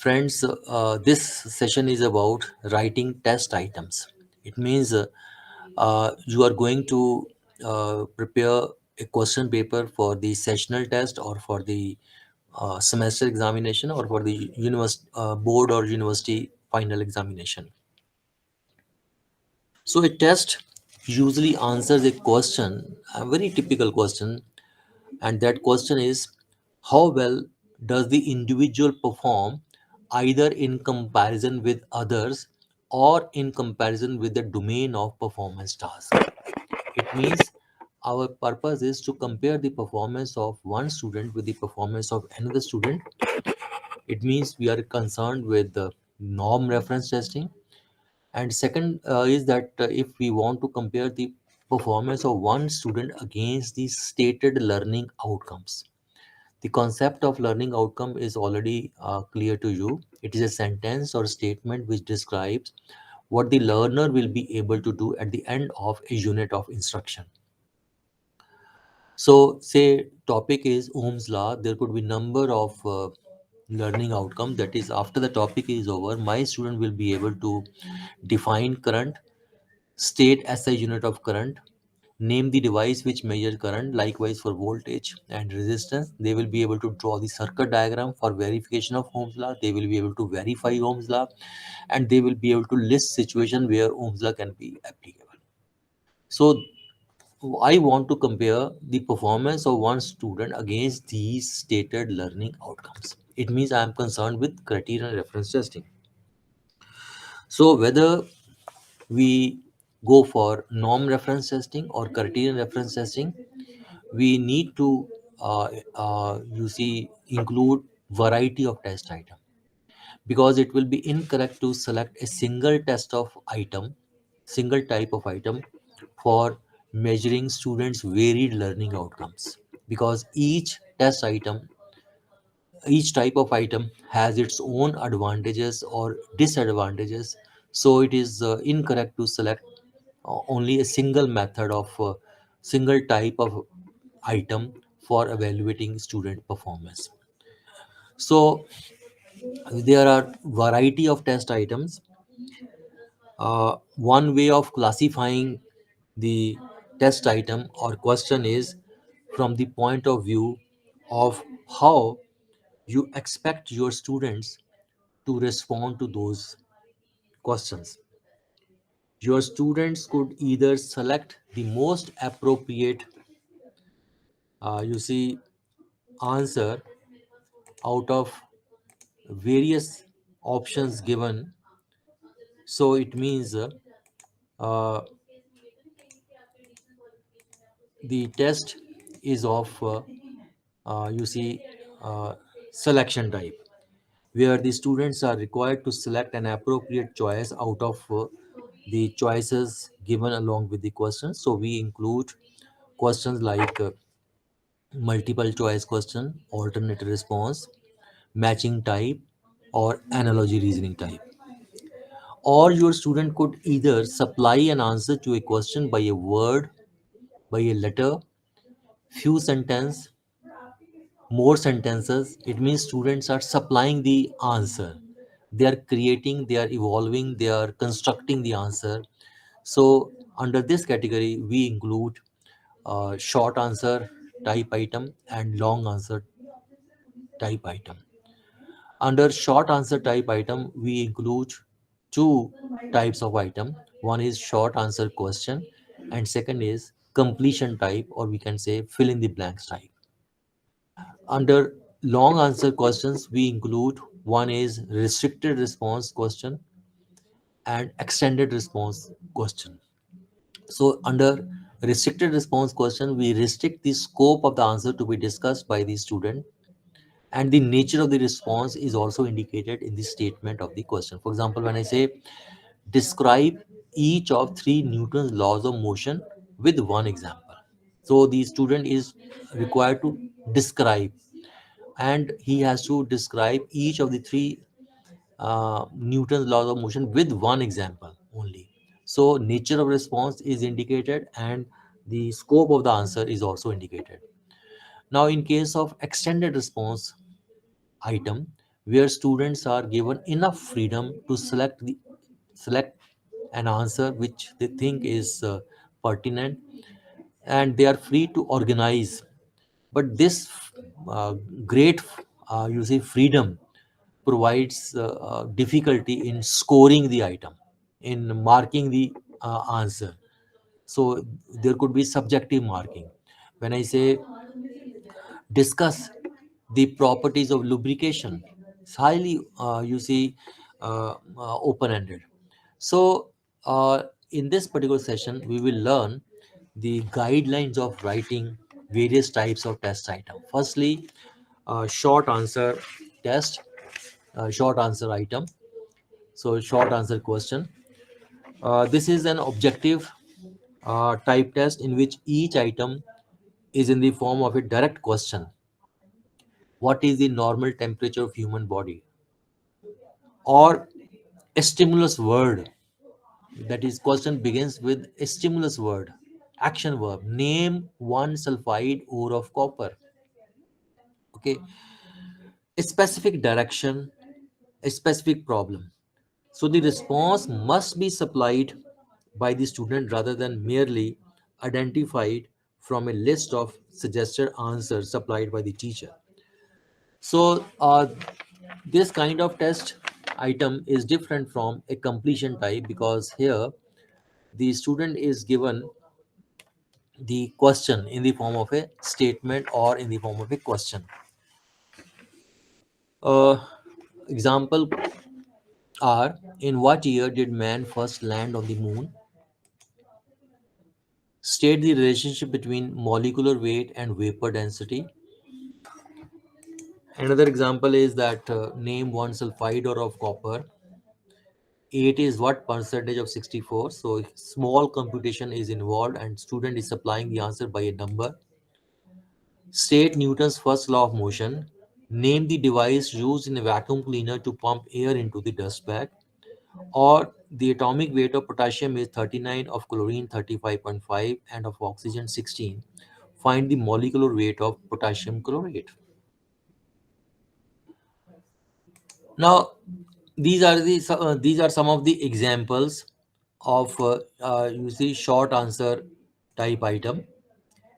Friends, this session is about writing test items. It means you are going to prepare a question paper for the sessional test or for the semester examination or for the board or university final examination. So a test usually answers a question, a very typical question, and that question is how well does the individual perform either in comparison with others or in comparison with the domain of performance task. It means our purpose is to compare the performance of one student with the performance of another student. It means we are concerned with the norm reference testing. And second is that if we want to compare the performance of one student against the stated learning outcomes. The concept of learning outcome is already clear to you. It is a sentence or statement which describes what the learner will be able to do at the end of a unit of instruction. So, say topic is Ohm's law, there could be number of learning outcome. That is, after the topic is over, my student will be able to define current, state SI unit of current, name the device which measures current. Likewise for voltage and resistance, they will be able to draw the circuit diagram for verification of Ohm's law. They will be able to verify Ohm's law, and they will be able to list situation where Ohm's law can be applicable. So I want to compare the performance of one student against these stated learning outcomes. It means I am concerned with criterion reference testing. So whether we go for norm reference testing or criterion reference testing, we need to include variety of test item, because it will be incorrect to select a single type of item for measuring students varied learning outcomes, because each type of item has its own advantages or disadvantages. So it is incorrect to select only a single method of single type of item for evaluating student performance. So there are variety of test items. One way of classifying the test item or question is from the point of view of how you expect your students to respond to those questions. Your students could either select the most appropriate answer out of various options given. So it means uh, the test is of uh, you see uh, selection type, where the students are required to select an appropriate choice out of the choices given along with the questions. So we include questions like multiple choice question, alternate response, matching type, or analogy reasoning type. Or your student could either supply an answer to a question by a word, by a letter, few sentence, more sentences. It means students are supplying the answer. They are creating, they are evolving, they are constructing the answer. So under this category, we include short answer type item and long answer type item. Under short answer type item, we include two types of item. One is short answer question, and second is completion type, or we can say fill in the blanks type. Under long answer questions, we include one is restricted response question and extended response question. So under restricted response question, we restrict the scope of the answer to be discussed by the student, and the nature of the response is also indicated in the statement of the question. For example, when I say describe each of three Newton's laws of motion with one example. So the student is required to describe, and he has to describe each of the three Newton's laws of motion with one example only. So nature of response is indicated, and the scope of the answer is also indicated. Now, in case of extended response item, where students are given enough freedom to select an answer which they think is pertinent, and they are free to organize. But this uh, great you see freedom provides difficulty in scoring the item, in marking the answer. So there could be subjective marking. When I say discuss the properties of lubrication, it's highly open-ended. So in this particular session we will learn the guidelines of writing various types of test item. Firstly, short answer test, short answer item. So short answer question. This is an objective type test in which each item is in the form of a direct question. What is the normal temperature of human body? Or a stimulus word. That is, question begins with a stimulus word. Action verb. Name one sulfide ore of copper. Okay. A specific direction, a specific problem. So the response must be supplied by the student rather than merely identified from a list of suggested answers supplied by the teacher. So this kind of test item is different from a completion type, because here the student is given the question in the form of a statement or in the form of a question. Uh, Example are: in what year did man first land on the moon? State the relationship between molecular weight and vapor density. Another example is that name one sulfide ore of copper. 8 is what percentage of 64? So small computation is involved and student is supplying the answer by a number. State Newton's first law of motion. Name the device used in a vacuum cleaner to pump air into the dust bag. Or the atomic weight of potassium is 39, of chlorine 35.5, and of oxygen 16. Find the molecular weight of potassium chlorate. Now, these are some of the examples of you see short answer type item.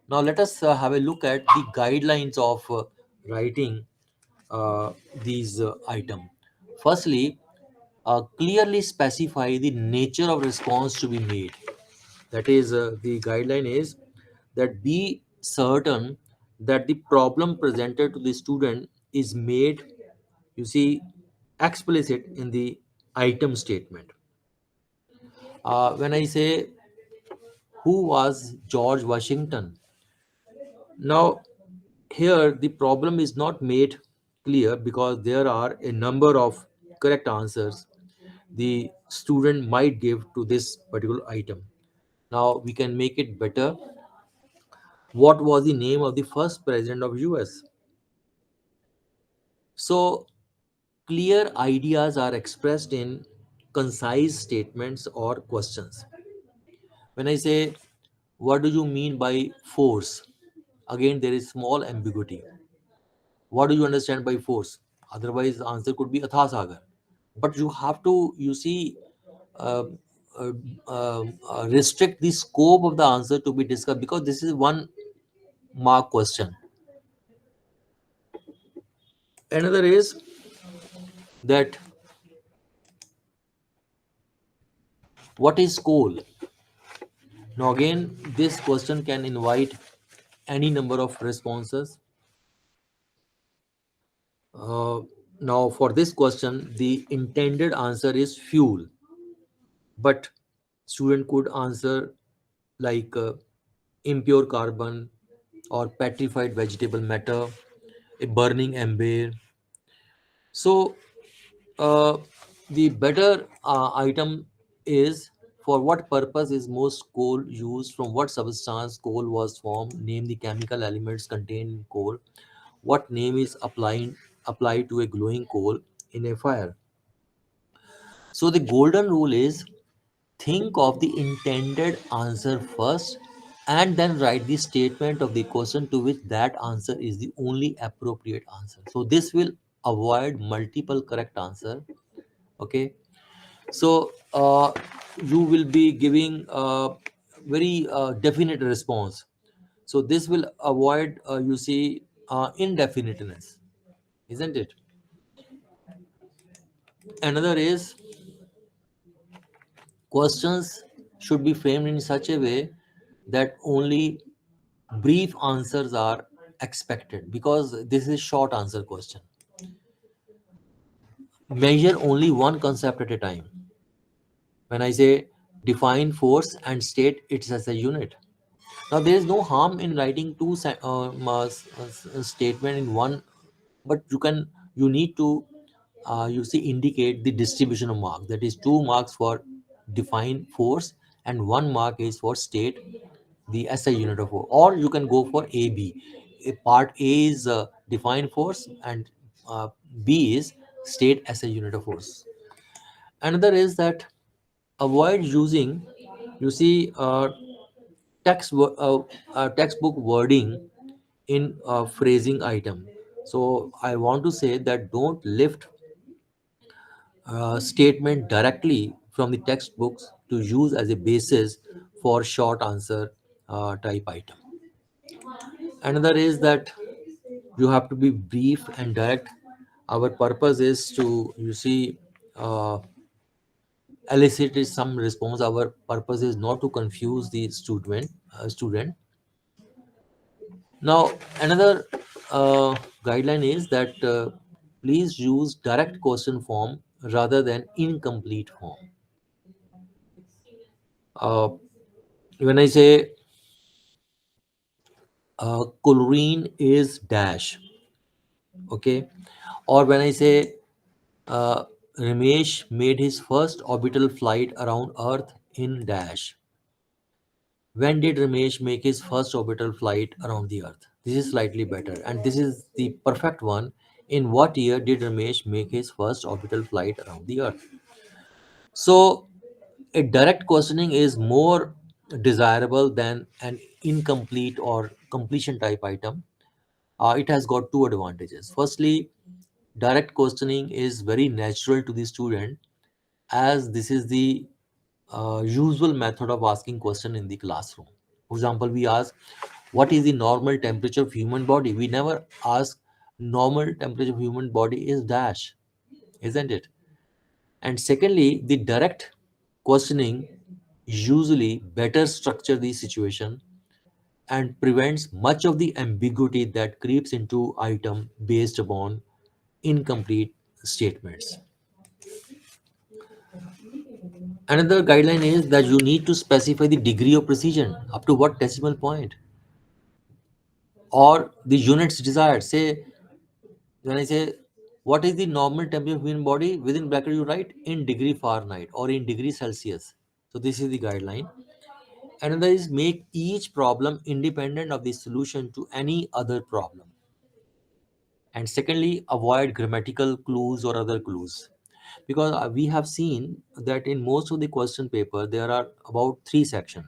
Now let us have a look at the guidelines of writing these item. Firstly, clearly specify the nature of response to be made. That is, the guideline is that be certain that the problem presented to the student is made, you see, explicit in the item statement. When I say, who was George Washington? Now, here the problem is not made clear because there are a number of correct answers the student might give to this particular item. Now, we can make it better. What was the name of the first president of US? So, clear ideas are expressed in concise statements or questions. When I say, what do you mean by force? Again, there is small ambiguity. What do you understand by force? Otherwise, the answer could be Atha Sagar. But you have to, you see, uh, uh, restrict the scope of the answer to be discussed, because this is one mark question. Another is that what is coal? Now, again, this question can invite any number of responses. Uh, Now, for this question, the intended answer is fuel, but student could answer like impure carbon or petrified vegetable matter, a burning ember. So, uh, the better item is: for what purpose is most coal used? From what substance coal was formed? Name the chemical elements contained in coal. What name is applied to a glowing coal in a fire? So the golden rule is: think of the intended answer first and then write the statement of the question to which that answer is the only appropriate answer. So this will avoid multiple correct answer. Okay, so you will be giving a very definite response. So this will avoid, indefiniteness, isn't it? Another is, questions should be framed in such a way that only brief answers are expected, because this is short answer question. Measure only one concept at a time. When I say define force and state it as a unit. Now there is no harm in writing statement in one, but you need to indicate the distribution of marks. That is, 2 marks for define force and 1 mark is for state the SI unit of force. Or you can go for A B. Part A is define force and B is state SI unit of force. Another is that avoid using, you see, textbook wording in a phrasing item. So I want to say that don't lift statement directly from the textbooks to use as a basis for short answer type item. Another is that you have to be brief and direct. Our purpose is to, uh, elicit some response. Our purpose is not to confuse the student. Now, another guideline is that please use direct question form rather than incomplete form. Uh, when I say chlorine is dash, okay, or when I say uh, Ramesh made his first orbital flight around Earth in dash. When did Ramesh make his first orbital flight around the Earth? This is slightly better, and this is the perfect one. In what year did Ramesh make his first orbital flight around the Earth? So, a direct questioning is more desirable than an incomplete or completion type item. It has got two advantages. Firstly, direct questioning is very natural to the student, as this is the usual method of asking question in the classroom. For example, we ask, what is the normal temperature of human body? We never ask normal temperature of human body is dash, isn't it? And secondly, the direct questioning usually better structure the situation and prevents much of the ambiguity that creeps into item based upon incomplete statements. Another guideline is that you need to specify the degree of precision, up to what decimal point, or the units desired. Say, when I say, what is the normal temperature of human body? Within bracket, you write in degree Fahrenheit or in degree Celsius. So this is the guideline. Another is make each problem independent of the solution to any other problem. And secondly, avoid grammatical clues or other clues, because we have seen that in most of the question paper there are about 3 sections.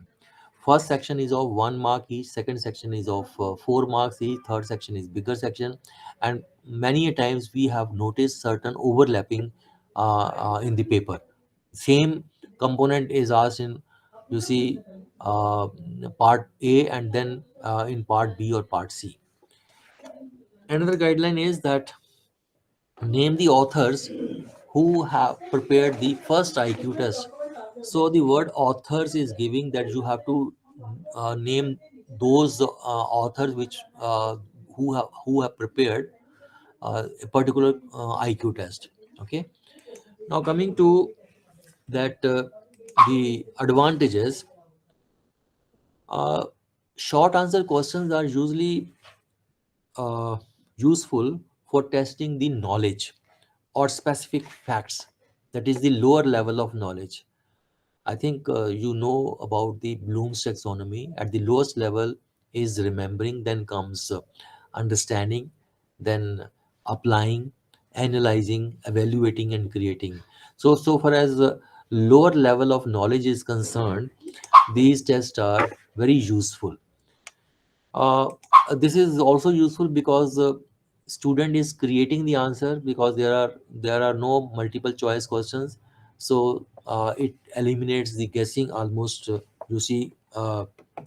First section is of 1 mark each, second section is of 4 marks each, third section is bigger section, and many a times we have noticed certain overlapping in the paper. Same component is asked in, you see, uh, part A and then in part B or part C. Another guideline is that name the authors who have prepared the first IQ test. So the word authors is giving that you have to name those authors who have prepared a particular IQ test. Okay. Now coming to that, the advantages. Uh, Short answer questions are usually uh, useful for testing the knowledge or specific facts, that is the lower level of knowledge. I think you know about the Bloom's taxonomy. At the lowest level is remembering, then comes understanding, then applying, analyzing, evaluating, and creating. So far as lower level of knowledge is concerned, these tests are very useful. Uh, this is also useful because student is creating the answer because there are no multiple choice questions. So it eliminates the guessing almost, you see,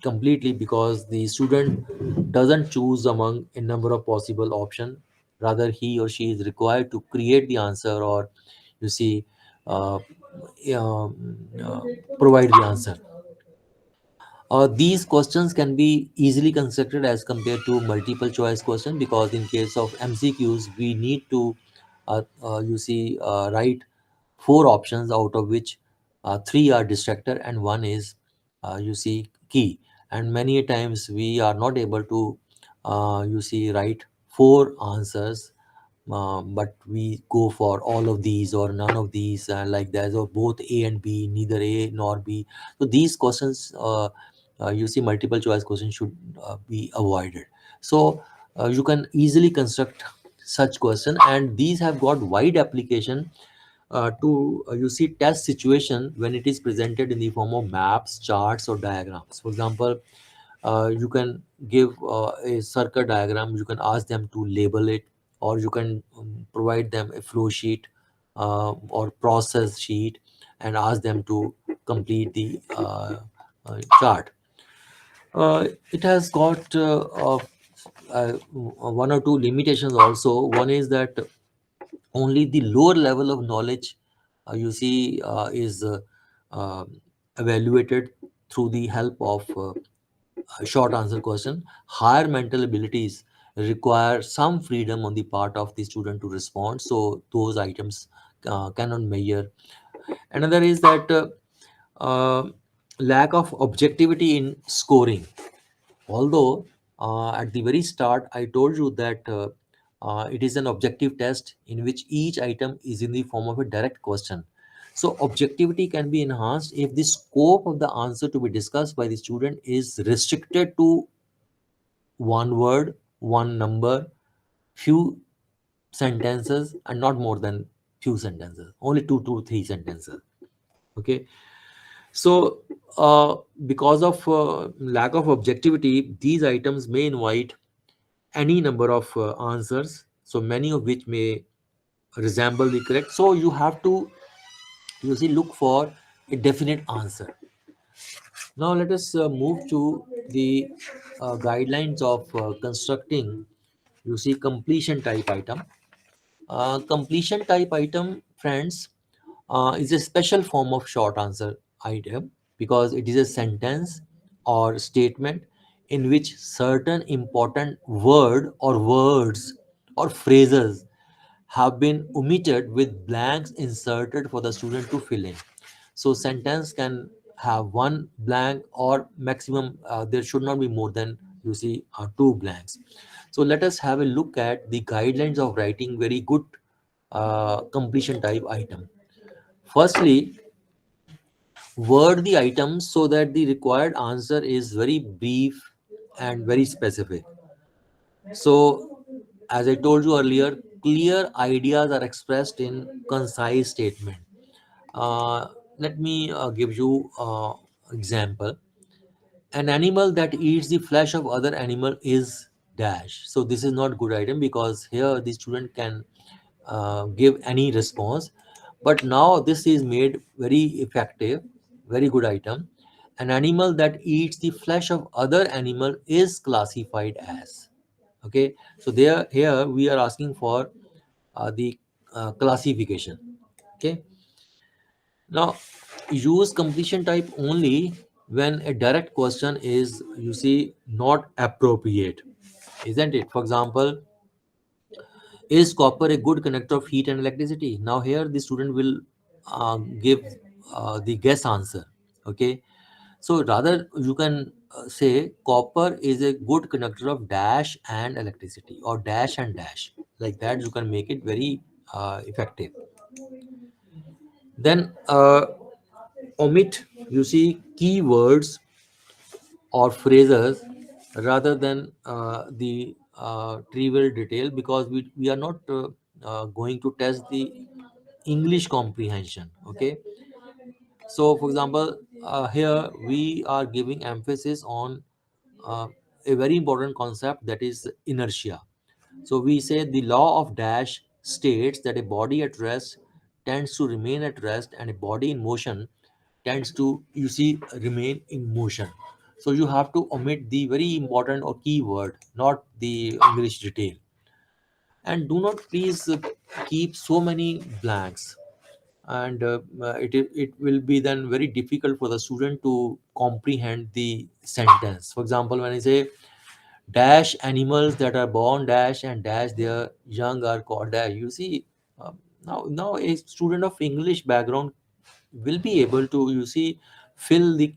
completely, because the student doesn't choose among a number of possible options. Rather, he or she is required to create the answer, or you see, uh, uh, provide the answer. These questions can be easily constructed as compared to multiple choice question, because in case of MCQs we need to write four options, out of which three are distractor and one is key. And many a times we are not able to write four answers, but we go for all of these or none of these, like that, or both A and B, neither A nor B. So these questions, multiple choice questions should be avoided. So you can easily construct such question, and these have got wide application to test situation when it is presented in the form of maps, charts, or diagrams. For example, you can give a circuit diagram, you can ask them to label it, or you can provide them a flow sheet or process sheet and ask them to complete the chart. It has got one or two limitations also. One is that only the lower level of knowledge is uh, evaluated through the help of a short answer question. Higher mental abilities require some freedom on the part of the student to respond, so those items cannot measure. Another is that uh, lack of objectivity in scoring. Although at the very start I told you that it is an objective test in which each item is in the form of a direct question. So objectivity can be enhanced if the scope of the answer to be discussed by the student is restricted to one word, one number, few sentences, and not more than few sentences, only two to three sentences. Okay. So because of lack of objectivity, these items may invite any number of answers, so many of which may resemble the correct. So you have to look for a definite answer. Now let us move to the guidelines of constructing completion type item. Completion type item, friends, is a special form of short answer item because it is a sentence or statement in which certain important word or words or phrases have been omitted with blanks inserted for the student to fill in. So sentence can have one blank, or maximum there should not be more than two blanks. So let us have a look at the guidelines of writing very good completion type item. Firstly, word the item so that the required answer is very brief and very specific. So, as I told you earlier, clear ideas are expressed in concise statement. Uh, Let me give you example. An animal that eats the flesh of other animal is dash. So this is not good item because here the student can give any response. But now this is made very effective, very good item. An animal that eats the flesh of other animal is classified as. Okay, so there here we are asking for the classification. Okay, now use completion type only when a direct question is not appropriate, isn't it? For example, is copper a good conductor of heat and electricity? Now here the student will give the guess answer. Okay, so rather you can say copper is a good conductor of dash and electricity, or dash and dash, like that you can make it very effective. Then omit keywords or phrases rather than the trivial detail, because we are not going to test the English comprehension. Okay, so for example, here we are giving emphasis on uh, a very important concept, that is inertia. So we say the law of dash states that a body at rest tends to remain at rest, and a body in motion tends to, you see, remain in motion. So you have to omit the very important or key word, not the English detail. And do not please keep so many blanks, and it will be then very difficult for the student to comprehend the sentence. For example, when I say dash animals that are born dash and dash their young are called dash, you see, now a student of English background will be able to, you see, fill in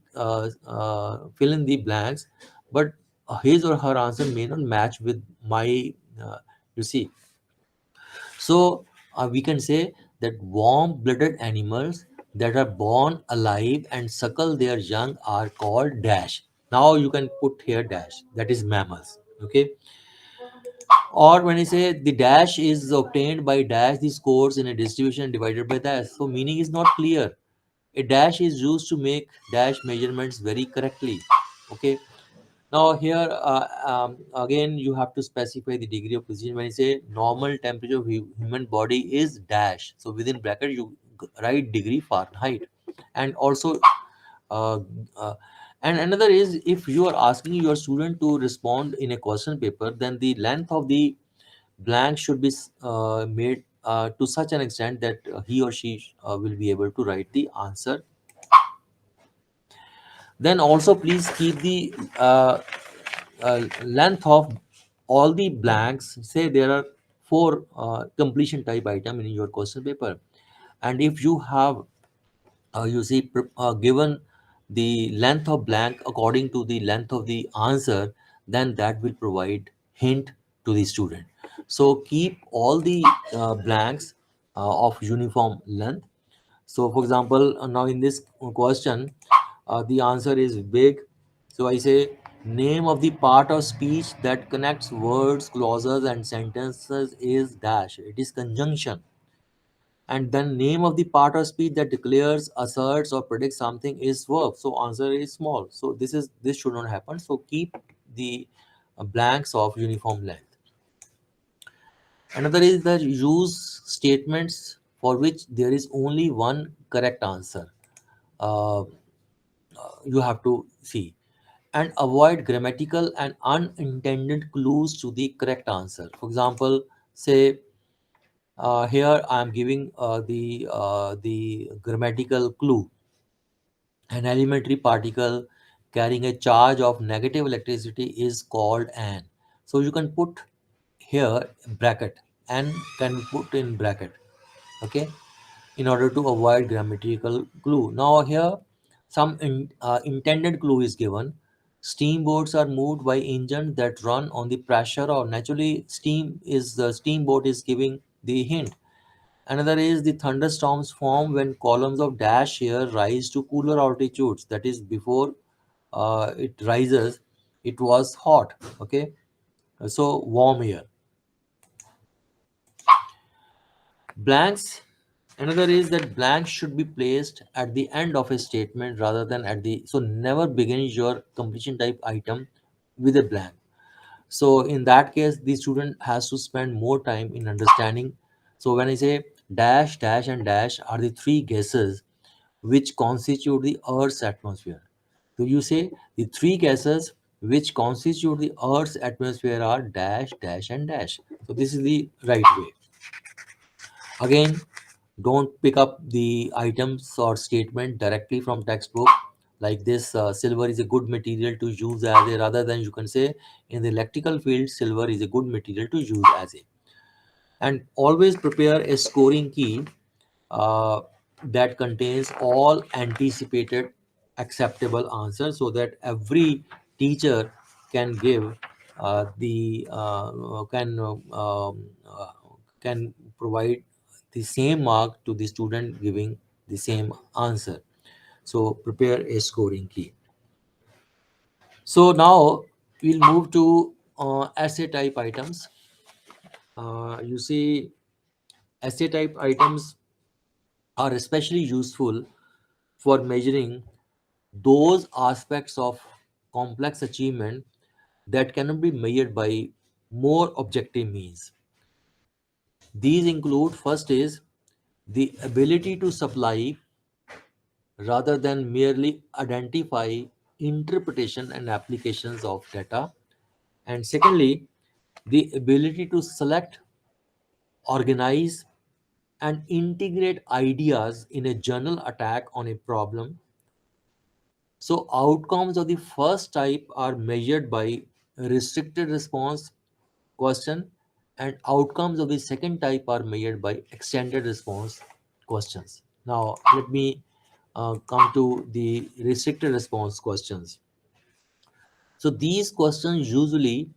the blanks, but his or her answer may not match with my, you see. So we can say that warm-blooded animals that are born alive and suckle their young are called dash. Now you can put here dash, that is mammals. Okay. Or when I say the dash is obtained by dash the scores in a distribution divided by dash. So meaning is not clear. A dash is used to make dash measurements very correctly. Okay. Now here again you have to specify the degree of precision. When you say normal temperature of human body is dash, so within bracket you write degree Fahrenheit. And also uh, uh, and another is, if you are asking your student to respond in a question paper, then the length of the blank should be made to such an extent that he or she will be able to write the answer. Then also please keep the length of all the blanks. Say there are four completion type item in your question paper, and if you have given the length of blank according to the length of the answer, then that will provide hint to the student. So keep all the blanks of uniform length. So for example, now in this question, the answer is big. So I say name of the part of speech that connects words, clauses, and sentences is dash. It is conjunction. And then name of the part of speech that declares, asserts, or predicts something is verb. So answer is small. So this should not happen. So keep the blanks of uniform length. Another is that use statements for which there is only one correct answer. Uh, you have to see, and avoid grammatical and unintended clues to the correct answer. For example, say here I am giving the grammatical clue. An elementary particle carrying a charge of negative electricity is called an. So you can put here bracket, and can be put in bracket. Okay, in order to avoid grammatical clue. Now here some intended clue is given. Steamboats are moved by engines that run on the pressure, or naturally the steamboat is giving the hint. Another is the thunderstorms form when columns of dash air rise to cooler altitudes. That is, before it rises, it was hot. Okay, so warm air. Blanks. Another is that blanks should be placed at the end of a statement rather than at the. So never begin your completion type item with a blank. So in that case, the student has to spend more time in understanding. So when I say dash, dash, and dash are the three gases which constitute the Earth's atmosphere. So you say the three gases which constitute the Earth's atmosphere are dash, dash, and dash. So this is the right way. Again, don't pick up the items or statement directly from textbook. Like this, silver is a good material to use as a, rather than you can say in the electrical field, silver is a good material to use as a. And always prepare a scoring key uh, that contains all anticipated acceptable answers, so that every teacher can give the can provide the same mark to the student giving the same answer. So prepare a scoring key. So now we'll move to essay type items. You see, essay type items are especially useful for measuring those aspects of complex achievement that cannot be measured by more objective means. These include, first is the ability to supply rather than merely identify interpretation and applications of data. And secondly, the ability to select, organize, and integrate ideas in a general attack on a problem. So, outcomes of the first type are measured by restricted response question, and outcomes of the second type are measured by extended response questions. Now, let me come to the restricted response questions. So, these questions usually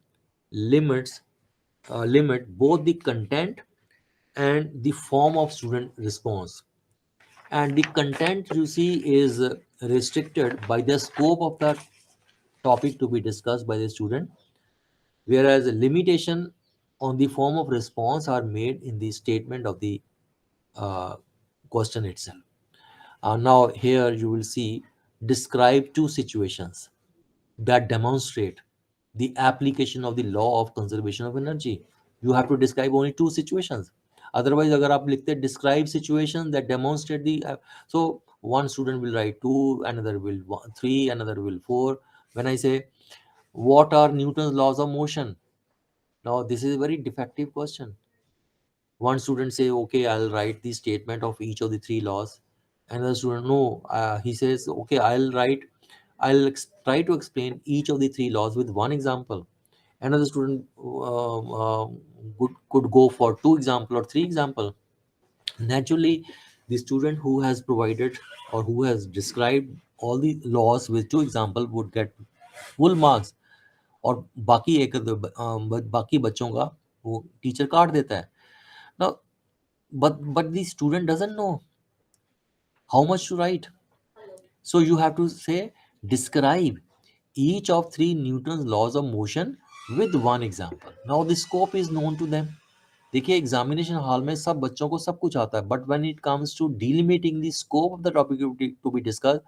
limits limit both the content and the form of student response. And the content you see is restricted by the scope of the topic to be discussed by the student, whereas a limitation on the form of response are made in the statement of the uh, question itself. Now here you will see describe two situations that demonstrate the application of the law of conservation of energy. You have to describe only two situations. Otherwise, अगर आप लिखते describe situations that demonstrate the so one student will write two, another will three, another will four. When I say what are Newton's laws of motion? Now this is a very defective question. One student say, okay, I'll write the statement of each of the three laws. Another student, no, he says, okay, try to explain each of the three laws with one example. Another student could go for two example or three example. Naturally, the student who has provided or who has described all the laws with two example would get full marks. और बाकी एक बाकी बच्चों का वो teacher काट देता है. Now, but the student doesn't know how much to write. So you have to say describe each of three Newton's laws of motion with one example. Now the scope is known to them. देखिए examination hall में सब बच्चों को सब कुछ आता है, but when it comes to delimiting the scope of the topic to be discuss,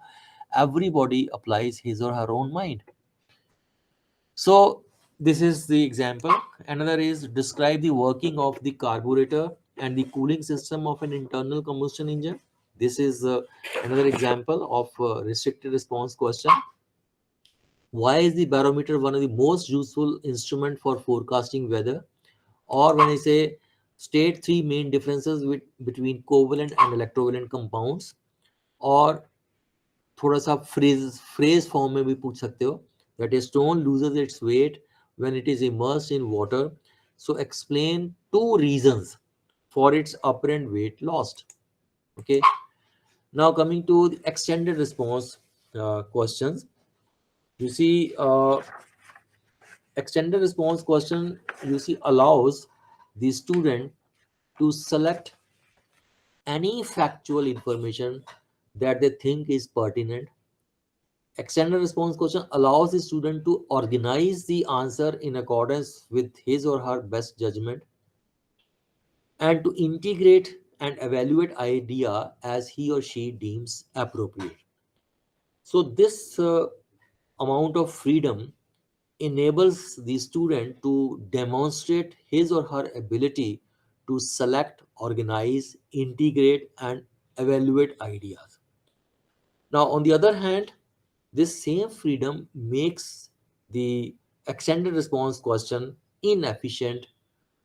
everybody applies his or her own mind. So this is the example. Another is describe the working of the carburetor and the cooling system of an internal combustion engine. This is another example of restricted response question. Why is the barometer one of the most useful instrument for forecasting weather? Or when I say state three main differences between covalent and electrovalent compounds, or थोड़ा सा phrase form में भी पूछ सकते हो, that a stone loses its weight when it is immersed in water. So explain two reasons for its apparent weight lost. Okay. Now coming to the extended response questions. You see, extended response question you see allows the student to select any factual information that they think is pertinent. Extended response question allows the student to organize the answer in accordance with his or her best judgment and to integrate and evaluate idea as he or she deems appropriate. So this amount of freedom enables the student to demonstrate his or her ability to select, organize, integrate, and evaluate ideas. Now, on the other hand, this same freedom makes the extended response question inefficient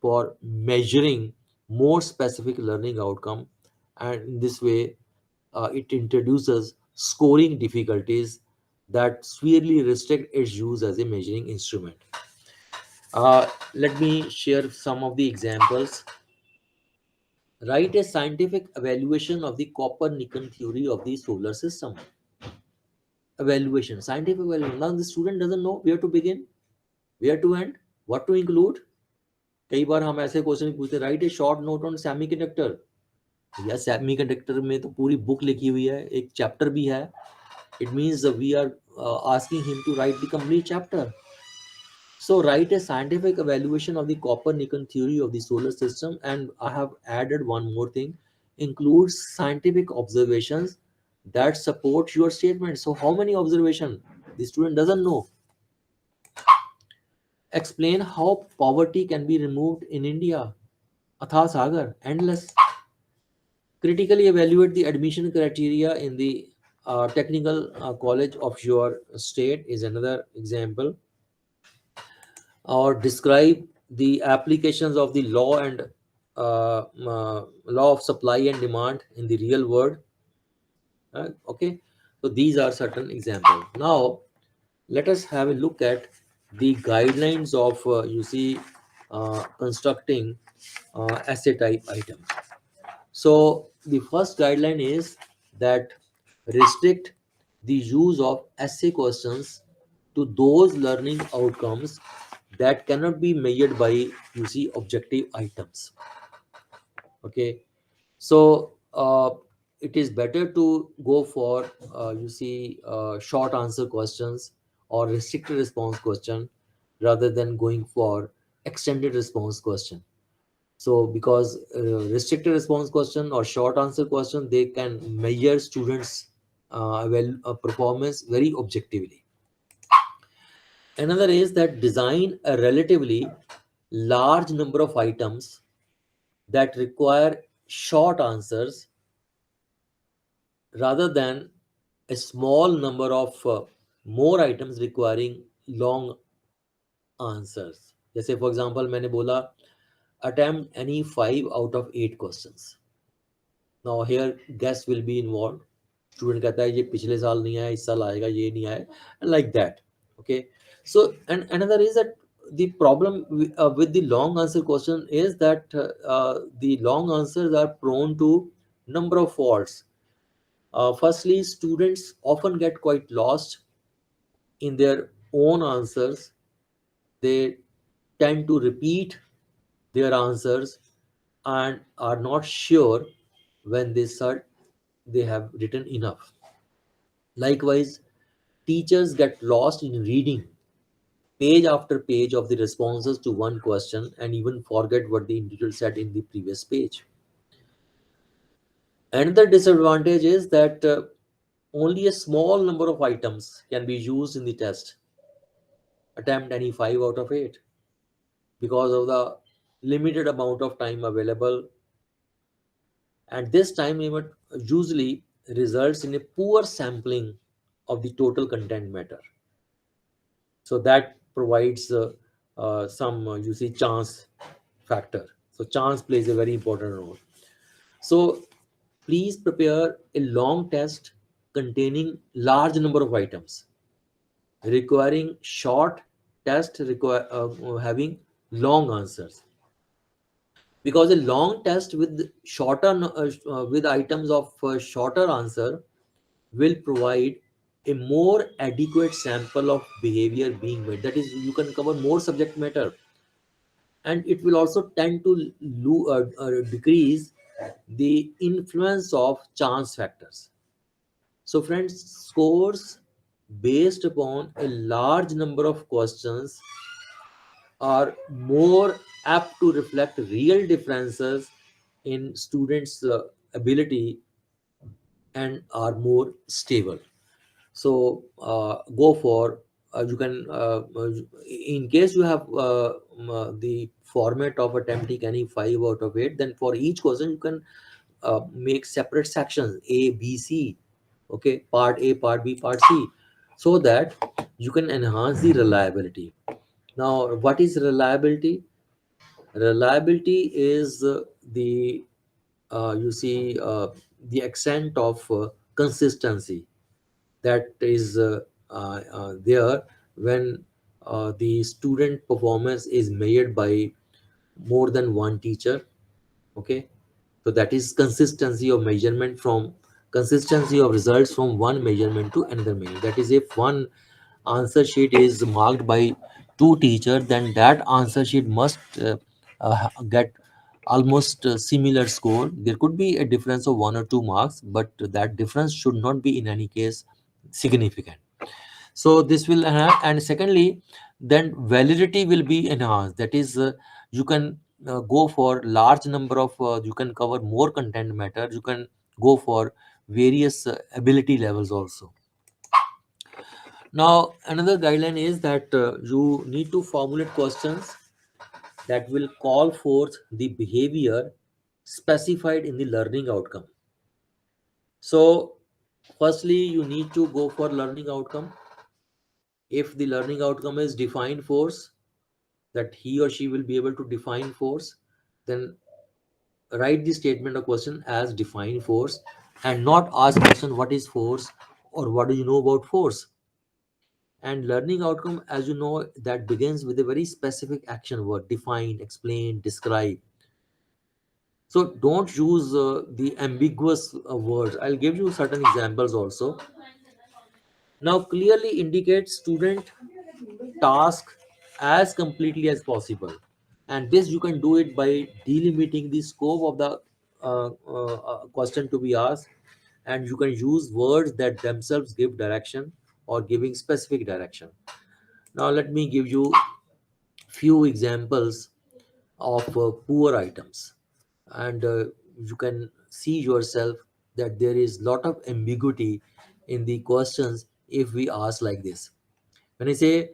for measuring more specific learning outcome, and in this way, it introduces scoring difficulties that severely restrict its use as a measuring instrument. Let me share some of the examples. Write a scientific evaluation of the Copernican theory of the solar system. Evaluation, scientific evaluation. Now the student doesn't know where to begin, where to end, what to include. कई बार हम ऐसे question पूछते, right A short note on semiconductor. या semiconductor में तो पूरी book लिखी हुई है, एक चैप्टर भी है. It means we are asking him to write the complete chapter. So write a scientific evaluation of the Copernican theory of the solar system, and I have added one more thing, includes scientific observations that support your statement. So how many observations? The student doesn't know. Explain how poverty can be removed in India. Atha Sagar, endless. Critically evaluate the admission criteria in the technical college of your state is another example. Or describe the applications of the law and law of supply and demand in the real world. Okay, so these are certain examples. Now let us have a look at the guidelines of constructing essay type items. So the first guideline is that restrict the use of essay questions to those learning outcomes that cannot be measured by objective items. Okay, so it is better to go for short answer questions or restricted response question rather than going for extended response question. So because restricted response question or short answer question, they can measure students performance very objectively. Another is that design a relatively large number of items that require short answers rather than a small number of more items requiring long answers. जैसे for example मैंने बोला attempt any 5 out of 8 questions. Now here guess will be involved. Student कहता है ये पिछले साल नहीं आया, इस साल आएगा, ये नहीं आया, like that. Okay, so and another is that the problem with the long answer question is that the long answers are prone to number of faults. Firstly, students often get quite lost in their own answers. They tend to repeat their answers and are not sure when they start they have written enough. Likewise, teachers get lost in reading page after page of the responses to one question and even forget what the individual said in the previous page. Another disadvantage is that only a small number of items can be used in the test. Attempt any 5 out of 8 because of the limited amount of time available, and this time limit usually results in a poor sampling of the total content matter. So that provides some chance factor. So chance plays a very important role. So please prepare a long test containing large number of items requiring short test having long answers, because a long test with with items of shorter answer will provide a more adequate sample of behavior being made. That is, you can cover more subject matter, and it will also tend to decrease the influence of chance factors. So friends, scores based upon a large number of questions are more apt to reflect real differences in students' ability and are more stable. So go for you can in case you have the format of attempting any 5 out of 8, then for each question you can make separate sections A, B, C. Okay, part A, part B, part C, so that you can enhance the reliability. Now, what is reliability? Reliability is the extent of consistency that is there when the student performance is measured by more than one teacher. Okay, so that is consistency of measurement from consistency of results from one measurement to another measurement. That is, if one answer sheet is marked by two teachers, then that answer sheet must get almost similar score. There could be a difference of 1 or 2 marks, but that difference should not be in any case significant. So this will enhance, and secondly, then validity will be enhanced. That is, you can go for large number of you can cover more content matter, you can go for various ability levels also. Now, another guideline is that you need to formulate questions that will call forth the behavior specified in the learning outcome. So, firstly, you need to go for learning outcome. If the learning outcome is define force, that he or she will be able to define force, then write the statement or question as define force, and not ask question what is force or what do you know about force. And learning outcome, as you know, that begins with a very specific action word: define, explain, describe. So don't use the ambiguous words. I'll give you certain examples also. Now clearly indicate student task as completely as possible, and this you can do it by delimiting the scope of the question to be asked, and you can use words that themselves give direction or giving specific direction. Now let me give you few examples of poor items, and you can see yourself that there is lot of ambiguity in the questions if we ask like this. When I say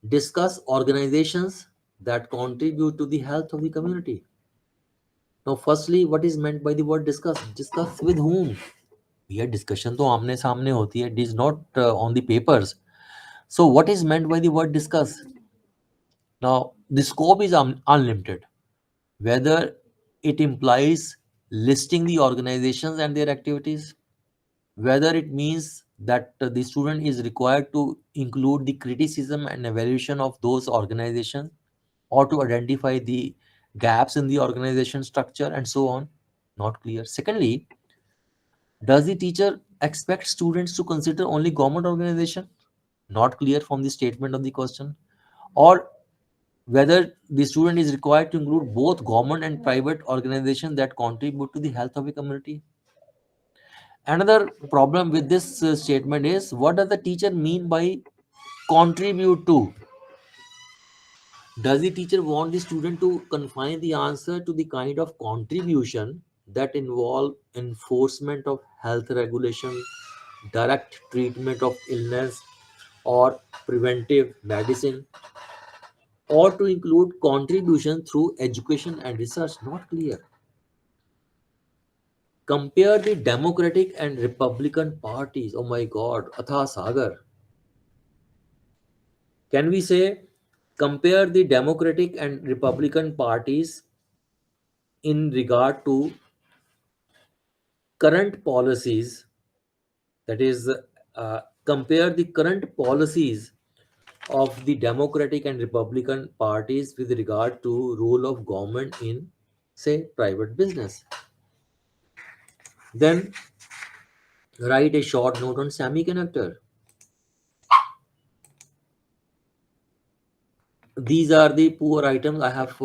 discuss organizations that contribute to the health of the community. Now, firstly, what is meant by the word discuss? Discuss with whom? Yeah, discussion तो आमने सामने होती है. It is not on the papers. So, what is meant by the word discuss? Now, the scope is unlimited. Whether it implies listing the organizations and their activities, whether it means that the student is required to include the criticism and evaluation of those organizations, or to identify the gaps in the organization structure and so on. Not clear. Secondly, does the teacher expect students to consider only government organization? Not clear from the statement of the question. Or whether the student is required to include both government and private organizations that contribute to the health of a community. Another problem with this statement is, what does the teacher mean by contribute to? Does the teacher want the student to confine the answer to the kind of contribution that involve enforcement of health regulation, direct treatment of illness, or preventive medicine, or to include contribution through education and research? Not clear. Compare the Democratic and Republican parties. Oh my God, Atha Sagar. Can we say compare the Democratic and Republican parties in regard to current policies, that is, compare the current policies of the Democratic and Republican parties with regard to role of government in, say, private business. Then write a short note on semiconductor. These are the poor items I have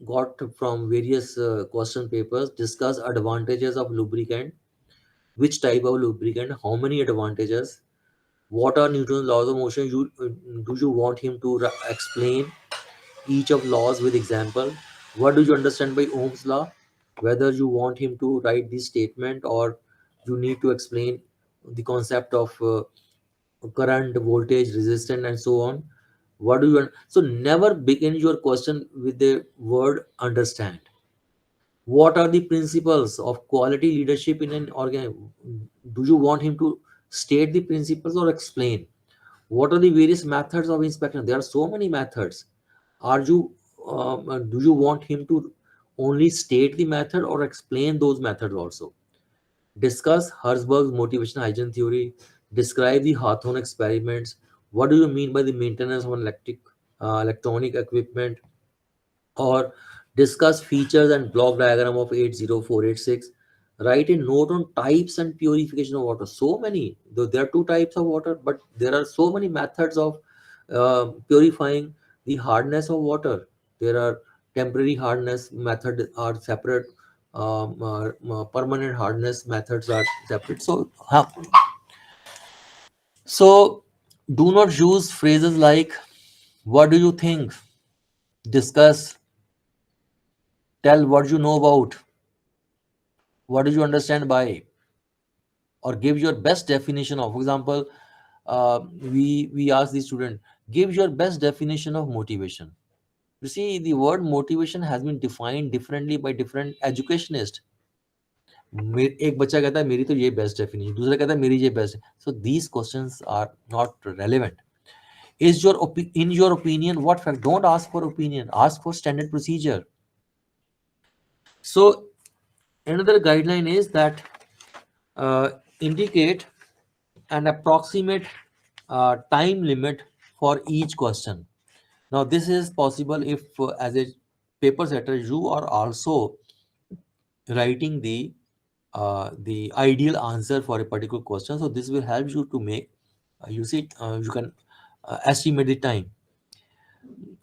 got from various question papers. Discuss advantages of lubricant. Which type of lubricant? How many advantages? What are Newton's laws of motion? Do you want him to explain each of laws with example? What do you understand by Ohm's law? Whether you want him to write this statement, or you need to explain the concept of current, voltage, resistance, and so on. What do you want? So never begin your question with the word understand. What are the principles of quality leadership in an organ? Do you want him to state the principles or explain? What are the various methods of inspection? There are so many methods. Are you Do you want him to only state the method or explain those methods also? Discuss Herzberg's motivation hygiene theory. Describe the Hawthorne experiments. What do you mean by the maintenance of an electronic equipment? Or discuss features and block diagram of 80486. Write a note on types and purification of water. So many, though there are two types of water, but there are so many methods of purifying the hardness of water. There are temporary hardness method are separate, permanent hardness methods are separate. So do not use phrases like what do you think, discuss, tell what you know about, what do you understand by, or give your best definition of. For example, we ask the student, give your best definition of motivation. You see, the word motivation has been defined differently by different educationists. एक बच्चा कहता है मेरी तो ये best definition, दूसरा कहता है मेरी ये best. So these questions are not relevant. Is your in your opinion what fact? Don't ask for opinion, ask for standard procedure. So another guideline is that indicate an approximate time limit for each question. Now this is possible if as a paper setter you are also writing the ideal answer for a particular question. So this will help you to make you can estimate the time.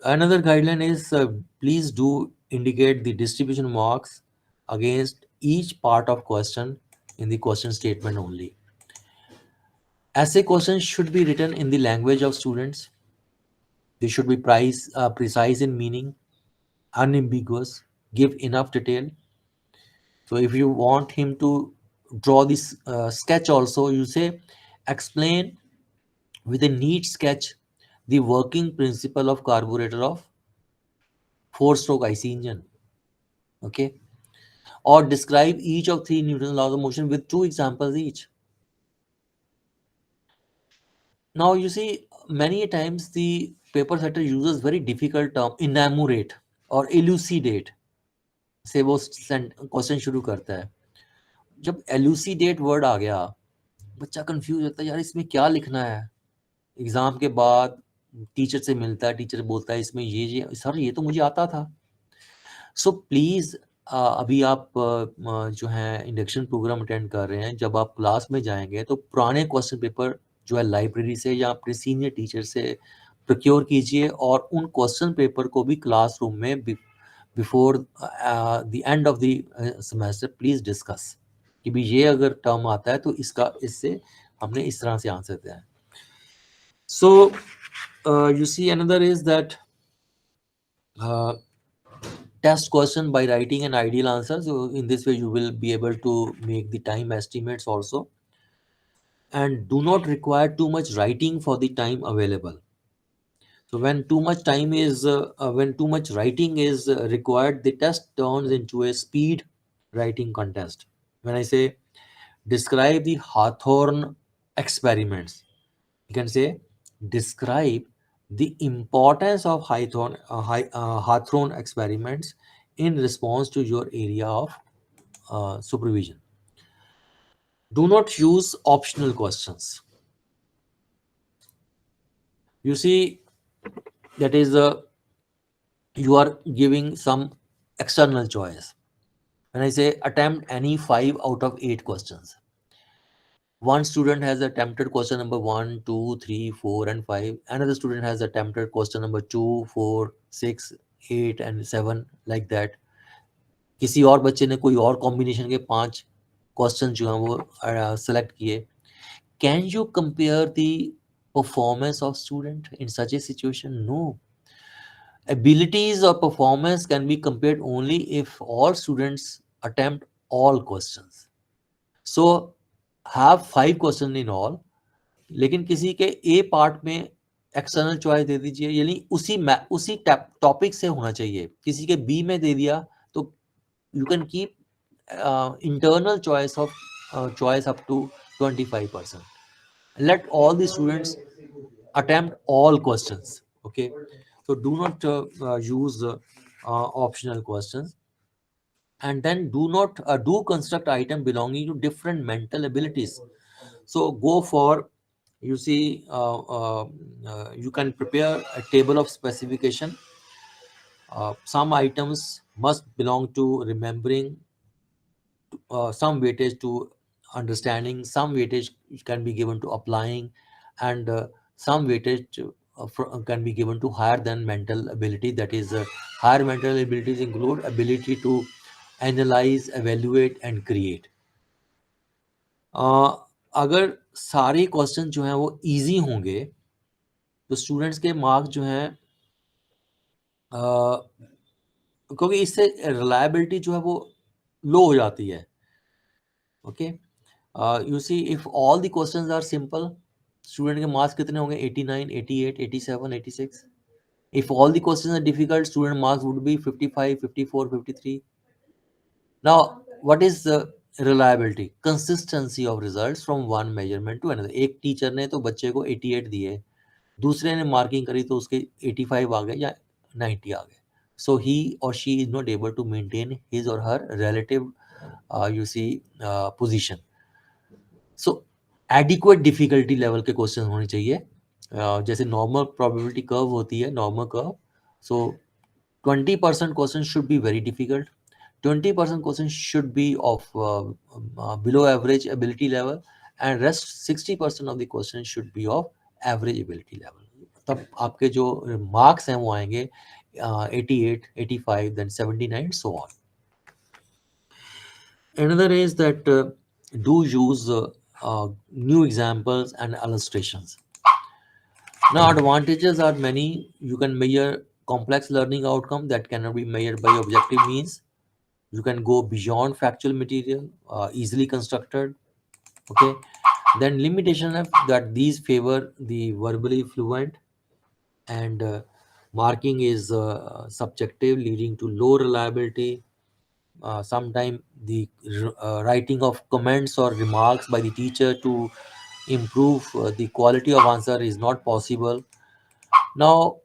Another guideline is please do indicate the distribution marks against each part of question in the question statement only. Essay questions should be written in the language of students. They should be precise in meaning, unambiguous, give enough detail. So if you want him to draw this sketch also, you say explain with a neat sketch the working principle of carburetor of four-stroke IC engine. Okay. Or describe each of three Newton's laws of motion with two examples each. Now you see many times the paper setter uses very difficult term enumerate or elucidate से वो question शुरू करता है. जब elucidate word आ गया बच्चा confuse होता है, यार इसमें क्या लिखना है. एग्जाम के बाद टीचर से मिलता है, टीचर बोलता है इसमें ये सर ये तो मुझे आता था. सो प्लीज़ अभी आप जो है इंडक्शन प्रोग्राम अटेंड कर रहे हैं, जब आप क्लास में जाएंगे तो पुराने क्वेश्चन पेपर जो है लाइब्रेरी से या अपने सीनियर टीचर से प्रोक्योर कीजिए और उन क्वेश्चन पेपर को भी क्लासरूम में before the end of the semester please discuss कि भी ये अगर टर्म आता है तो इससे हमने इस तरह से आंसर दिया है. So you see another is that test question by writing an ideal answer. So in this way you will be able to make the time estimates also, and do not require too much writing for the time available. So when too much writing is required, the test turns into a speed writing contest. When I say describe the Hawthorne experiments, you can say describe the importance of Hawthorne experiments in response to your area of supervision. Do not use optional questions. You see, that is you are giving some external choice. When I say attempt any 5 out of 8 questions, one student has attempted question number 1, 2, 3, 4 and 5. Another student has attempted question number 2, 4, 6, 8 and 7, like that. किसी और बच्चे ने कोई और combination के 5 question जो हैं वो सेलेक्ट किए. Can you compare the performance of student in such a situation? No. Abilities or performance can be compared only if all students attempt all questions. So have 5 question in all, लेकिन किसी के ए part में external choice दे दीजिए, यानी उसी topic से होना चाहिए. किसी के बी में दे दिया तो you can keep internal choice up to 25%. Let all the students attempt all questions. Okay, so do not use optional questions. And then do not do construct item belonging to different mental abilities. So go for, you see, you can prepare a table of specification. Some items must belong to remembering, some weightage to understanding, some weightage can be given to applying, and some weightage can be given to higher than mental ability. That is, higher mental abilities include ability to analyze, evaluate and create. अगर सारे question जो हैं वो easy होंगे तो students के marks जो हैं क्योंकि इससे रिलायबिलिटी जो है वो लो हो जाती है. Okay, you see, if all the questions are simple, student के मार्क्स कितने होंगे? 89, 88, 87, 86. If all the questions are difficult, student marks would be 55, 54, 53. Now, what is the reliability? Consistency of results from one measurement to another. एक teacher ने तो बच्चे को 88 दिए, दूसरे ने मार्किंग करी तो उसके 85 आ गए या 90 आ गए. So he or she is not able to maintain his or her relative, position. So adequate difficulty level के क्वेश्चन होने चाहिए. जैसे नॉर्मल प्रोबेबिलिटी कर्व होती है, normal curve. So 20% question should be very difficult, 20% question should be of below average ability level, and rest 60% of the question should be of average ability level. तब आपके जो marks हैं वो आएंगे 88, 85, then 79, so on. Another is that do use new examples and illustrations. Now, advantages are many. You can measure complex learning outcome that cannot be measured by objective means. You can go beyond factual material, easily constructed. Okay. Then limitation of that these favor the verbally fluent, and marking is subjective, leading to low reliability. Sometimes the writing of comments or remarks by the teacher to improve the quality of answer is not possible. Now,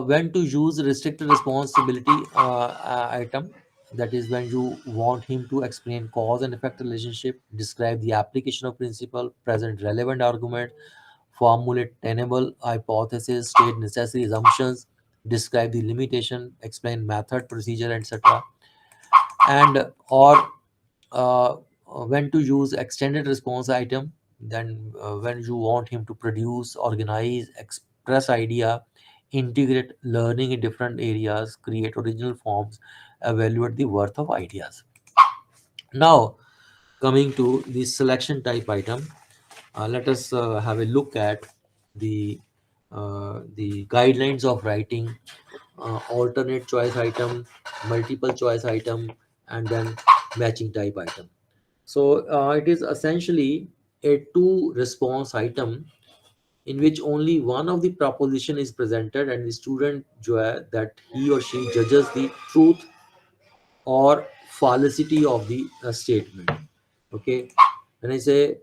when to use restricted responsibility item, that is when you want him to explain cause and effect relationship, describe the application of principle, present relevant argument, formulate tenable hypothesis, state necessary assumptions, describe the limitation, explain method, procedure, etc. And or when to use extended response item, then when you want him to produce, organize, express idea, integrate learning in different areas, create original forms, evaluate the worth of ideas. Now, coming to the selection type item, let us have a look at the guidelines of writing, alternate choice item, multiple choice item, and then matching type item. So it is essentially a two response item in which only one of the proposition is presented, and the student that he or she judges the truth or falsity of the statement. Okay, when I say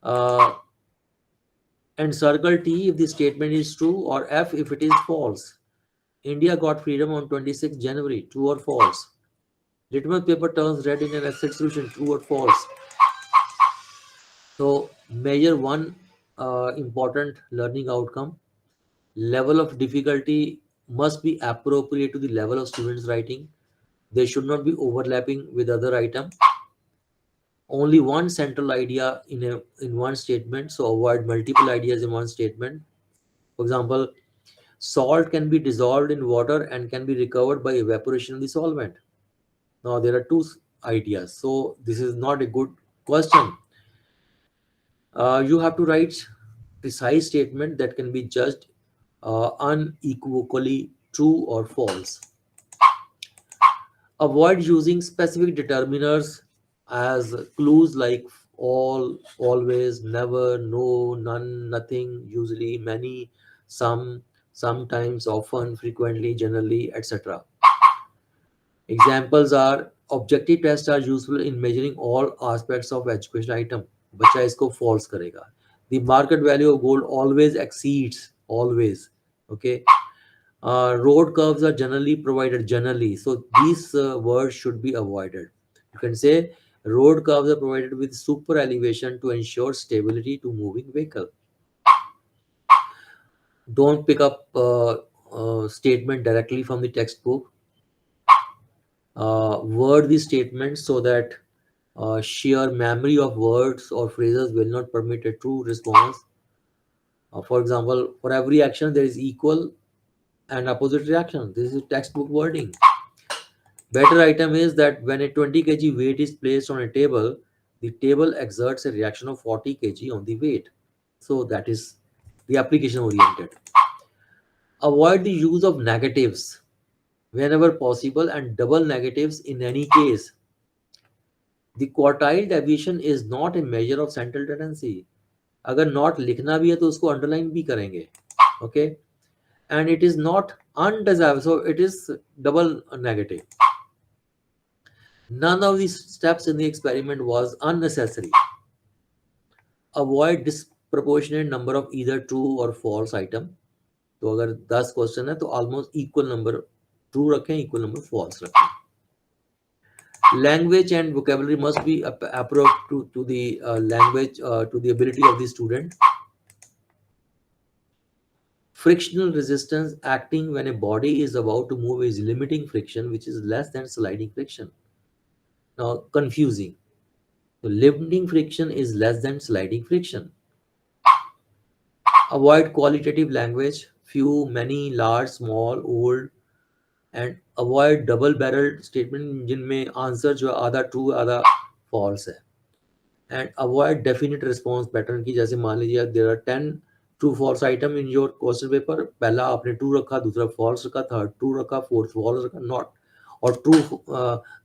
uh, and circle T if the statement is true, or F if it is false. India got freedom on 26 January, true or false. Litmus paper turns red in an acid solution, true or false. So measure one important learning outcome. Level of difficulty must be appropriate to the level of students writing. They should not be overlapping with other item. Only one central idea in one statement, so avoid multiple ideas in one statement. For example, salt can be dissolved in water and can be recovered by evaporation of the solvent. Now there are two ideas, so this is not a good question. You have to write precise statement that can be judged unequivocally true or false. Avoid using specific determiners as clues like all, always, never, no, none, nothing, usually, many, some, sometimes, often, frequently, generally, etc. Examples are objective tests are useful in measuring all aspects of education item. बच्चा इसको false करेगा. The market value of gold always exceeds, always. Okay. Road curves are generally provided, generally. So these words should be avoided. You can say road curves are provided with super elevation to ensure stability to moving vehicle. Don't pick up statement directly from the textbook. Word the statement so that sheer memory of words or phrases will not permit a true response. For example, for every action there is equal and opposite reaction. This is textbook wording. Better item is that when a 20 kg weight is placed on a table, the table exerts a reaction of 40 kg on the weight. So that is the application oriented. Avoid the use of negatives whenever possible and double negatives in any case. The quartile deviation is not a measure of central tendency. अगर not लिखना भी है तो उसको underline भी करेंगे. Okay. And it is not undesirable, so it is double negative. None of these steps in the experiment was unnecessary. Avoid disproportionate number of either true or false item. तो अगर 10 question है तो almost equal number true रखें, equal number false रखें. Language and vocabulary must be appropriate to the language, to the ability of the student. Frictional resistance acting when a body is about to move is limiting friction, which is less than sliding friction. Now, confusing. So, limiting friction is less than sliding friction. Avoid qualitative language, few, many, large, small, old, and avoid double barreled statement जिनमें answer जो है आधा true आधा false है. And avoid definite response pattern की. जैसे मान लीजिए there are 10 true false item in your question paper. पहला आपने ट्रू रखा, दूसरा फॉल्स रखा, थर्ड ट्रू रखा, फोर्थ फॉल्स रखा. नॉट. और ट्रू,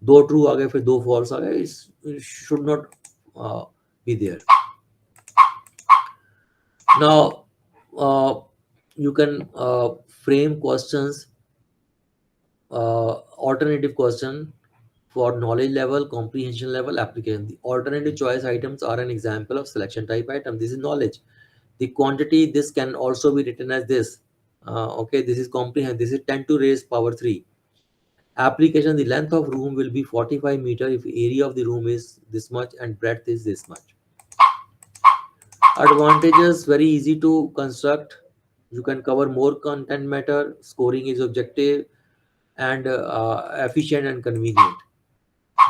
दो ट्रू आ गए फिर दो फॉल्स आ गए. Should not be there. Now you can frame questions, alternative question for knowledge level, comprehension level, application. The alternative choice items are an example of selection type item. This is knowledge. The quantity, this can also be written as this. Okay, this is comprehend. This is 10 to raise power 3. Application, the length of room will be 45 meter if area of the room is this much and breadth is this much. Advantages, very easy to construct. You can cover more content matter. Scoring is objective and efficient and convenient.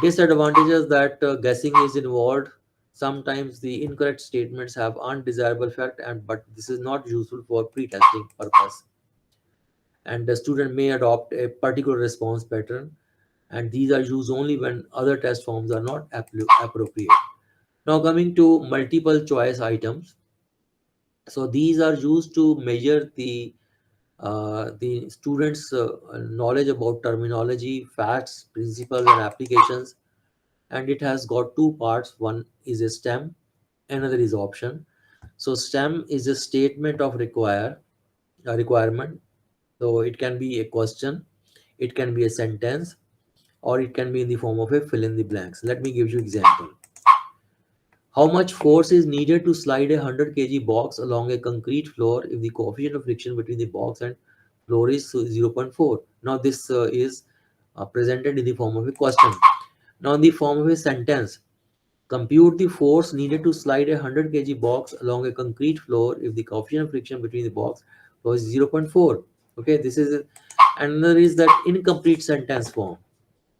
Disadvantages, that guessing is involved. Sometimes the incorrect statements have undesirable effect, and but this is not useful for pre-testing purpose. And the student may adopt a particular response pattern, and these are used only when other test forms are not appropriate. Now coming to multiple choice items. So these are used to measure the students' knowledge about terminology, facts, principles, and applications. And it has got two parts. One is a stem, another is option. So stem is a statement of requirement. So it can be a question, it can be a sentence, or it can be in the form of a fill in the blanks. Let me give you example. How much force is needed to slide a 100 kg box along a concrete floor if the coefficient of friction between the box and floor is 0.4? Now this is presented in the form of a question. Now in the form of a sentence, compute the force needed to slide a 100 kg box along a concrete floor if the coefficient of friction between the box was 0.4. Okay, this is another is that incomplete sentence form.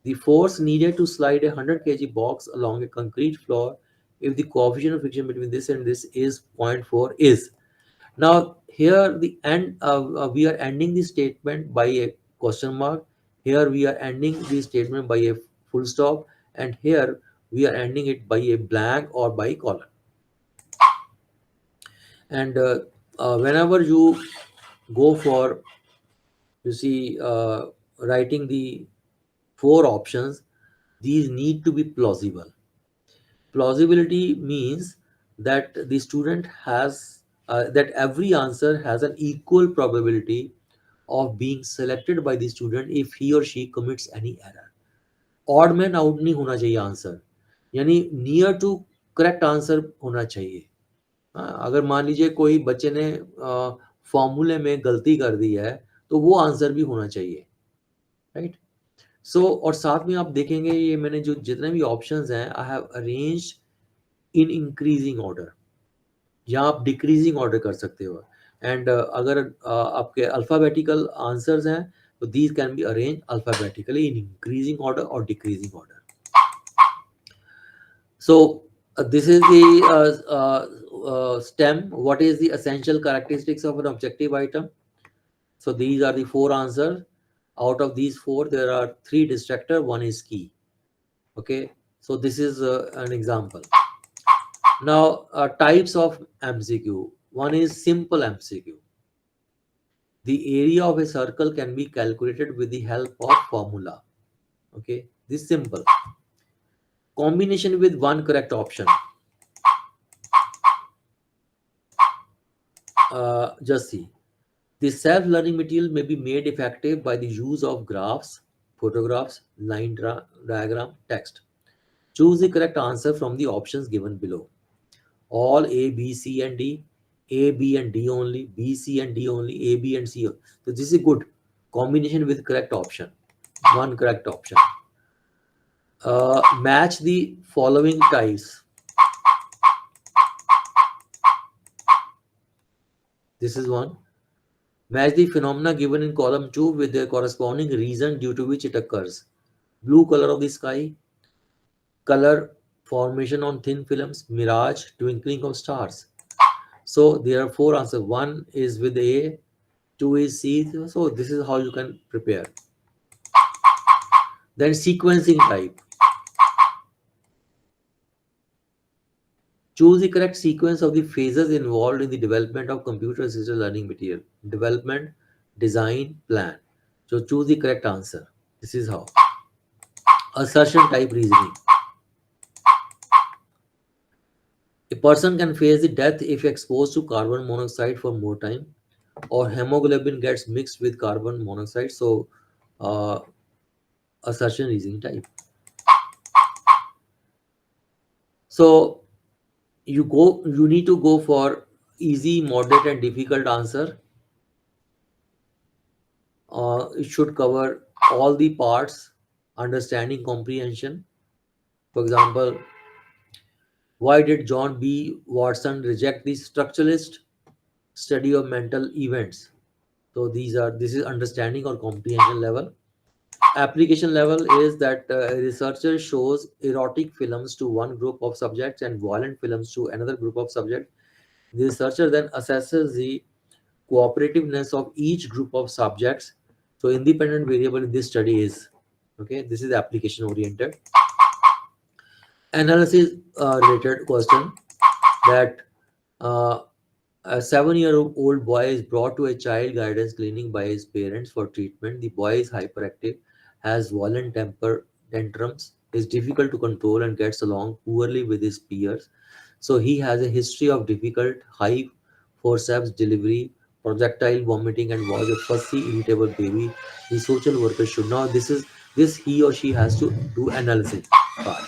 The force needed to slide a 100 kg box along a concrete floor if the coefficient of friction between this and this is zero point 0.4 is. Now here the end, we are ending the statement by a question mark. Here we are ending the statement by a full stop, and here we are ending it by a blank or by colon. And whenever you go for, you see, writing the four options, these need to be plausible. Plausibility means that the student has that every answer has an equal probability of being selected by the student if he or she commits any error. Odd man out नहीं होना चाहिए answer, यानी near to correct answer होना चाहिए. हाँ, अगर मान लीजिए कोई बच्चे ने फॉर्मूले में गलती कर दी है तो वो आंसर भी होना चाहिए. राइट. सो और साथ में आप देखेंगे ये मैंने जो जितने भी ऑप्शंस हैं I have arranged in increasing order, या आप डिक्रीजिंग ऑर्डर कर सकते हो. एंड अगर आपके अल्फाबेटिकल आंसर्स हैं तो these can be arrange alphabetically in increasing order और decreasing order. So this is the STEM. What is the essential characteristics of an objective item? So these are the four answers. Out of these four, there are three distractor, one is key. Okay, so this is an example. Now types of MCQ. One is simple MCQ. The area of a circle can be calculated with the help of formula. Okay, this is simple. Combination with one correct option. Just see. The self-learning material may be made effective by the use of graphs, photographs, diagram, text. Choose the correct answer from the options given below. All A, B, C, and D, A, B, and D only, B, C, and D only, A, B, and C. So this is a good combination with correct option. One correct option. Match the following types. This is one. Match the phenomena given in column 2 with their corresponding reason due to which it occurs. Blue color of the sky, color formation on thin films, mirage, twinkling of stars. So there are four answers. One is with A, two is C. So this is how you can prepare. Then sequencing type. Choose the correct sequence of the phases involved in the development of computer-assisted learning material. Development, design, plan. So choose the correct answer. This is how. Assertion type reasoning. A person can face the death if exposed to carbon monoxide for more time, or hemoglobin gets mixed with carbon monoxide. So, uh, assertion reasoning type. So you need to go for easy, moderate, and difficult answer. It should cover all the parts, understanding, comprehension. For example, why did John B. Watson reject the structuralist study of mental events? So this is understanding or comprehension level. Application level is that a researcher shows erotic films to one group of subjects and violent films to another group of subjects. The researcher then assesses the cooperativeness of each group of subjects. So independent variable in this study is, okay, this is application oriented. Analysis related question that uh, a 7-year-old boy is brought to a child guidance clinic by his parents for treatment. The boy is hyperactive, has violent temper tantrums, is difficult to control, and gets along poorly with his peers. So he has a history of difficult, high forceps delivery, projectile vomiting, and was a fussy, irritable baby. The social worker should know this he or she has to do analysis part.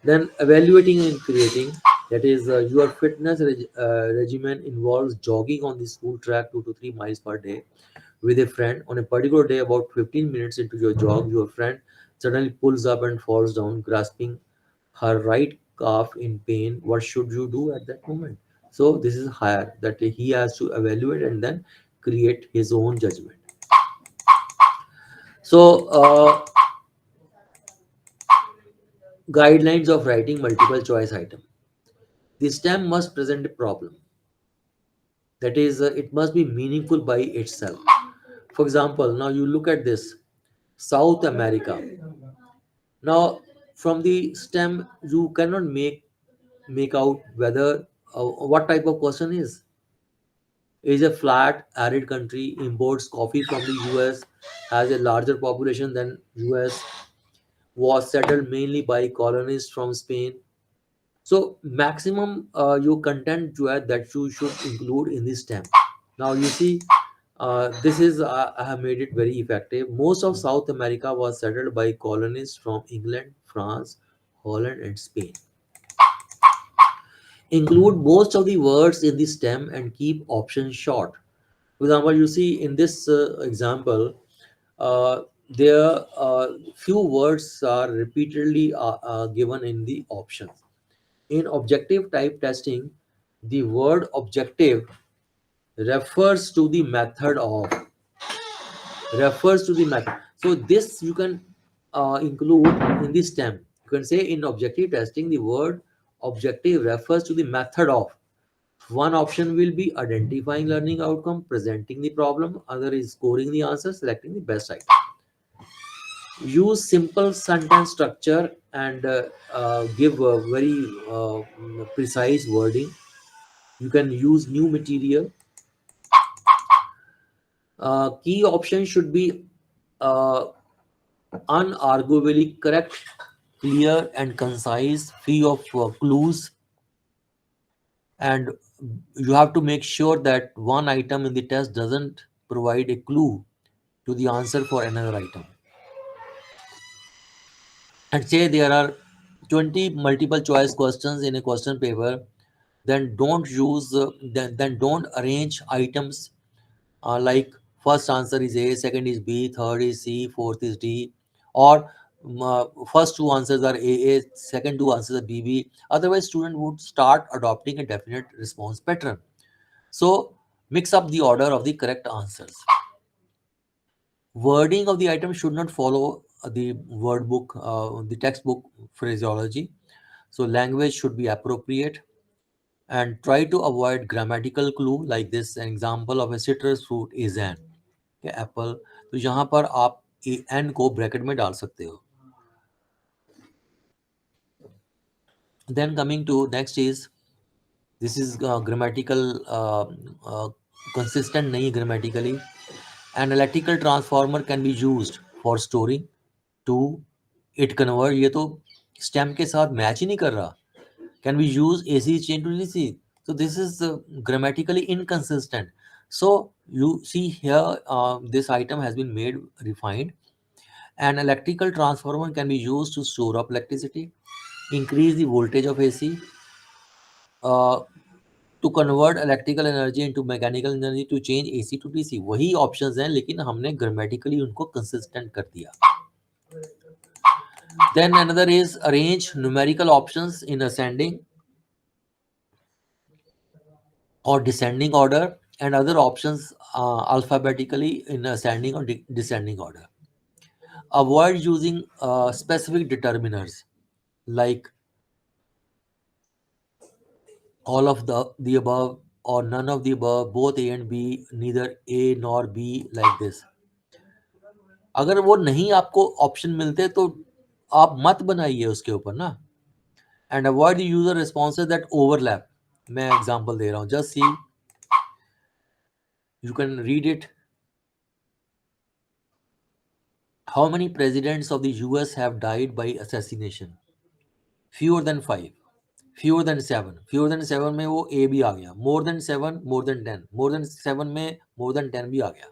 Then evaluating and creating, that is your fitness regimen involves jogging on the school track 2 to 3 miles per day with a friend. On a particular day, about 15 minutes into your jog, your friend suddenly pulls up and falls down, grasping her right calf in pain. What should you do at that moment? So this is higher that he has to evaluate and then create his own judgment. So guidelines of writing multiple choice item. The stem must present a problem. That is, it must be meaningful by itself. For example, now you look at this South America. Now, from the stem, you cannot make out whether what type of question is a flat arid country, imports coffee from the US, has a larger population than US, was settled mainly by colonists from Spain. So maximum you content that you should include in this stem. Now you see, this is I have made it very effective. Most of South America was settled by colonists from England, France, Holland, and Spain. Include most of the words in the stem and keep options short. For example, you see in this example, there few words are repeatedly given in the options. In objective type testing, the word objective refers to the method of, refers to the method. So this you can include in the stem. You can say in objective testing, the word objective refers to the method of. One option will be identifying learning outcome, presenting the problem. Other is scoring the answer, selecting the best item. Use simple sentence structure and give a very precise wording. You can use new material. Key option should be uh, unarguably correct, clear and concise, free of clues, and you have to make sure that one item in the test doesn't provide a clue to the answer for another item. And say there are 20 multiple choice questions in a question paper, then don't use then don't arrange items like first answer is A, second is B, third is C, fourth is D, or first two answers are A, second two answers are B, B. Otherwise, student would start adopting a definite response pattern. So mix up the order of the correct answers. Wording of the item should not follow the word book, the textbook phraseology. So language should be appropriate, and try to avoid grammatical clue like this. An example of a citrus fruit is an Apple, तो यहाँ पर आप N को bracket में डाल सकते हो. Then coming to next is this is grammatical consistent नहीं grammatically. An electrical transformer can be used for storing to it convert. ये तो स्टेम के साथ मैच ही नहीं कर रहा. Can be use A C change to D C. So this is grammatically inconsistent. So you see here, this item has been made refined. An electrical transformer can be used to store up electricity, increase the voltage of AC, uh, to convert electrical energy into mechanical energy, to change AC to DC. वही options हैं लेकिन हमने grammatically उनको consistent कर दिया. Then another is arrange numerical options in ascending or descending order, and other options alphabetically in ascending or descending order. Avoid using specific determiners like all of the above or none of the above, both A and B, neither A nor B, like this. अगर वो नहीं आपको option मिलते तो आप मत बनाइए उसके ऊपर ना. And avoid the user responses that overlap. मैं एग्जांपल दे रहा हूँ, just see, you can read it. How many presidents of the US have died by assassination? Fewer than 5, fewer than 7. Fewer than 7 में वो ए भी आ गया. More than 7, more than 10. More than 7 में मोर देन 10 भी आ गया.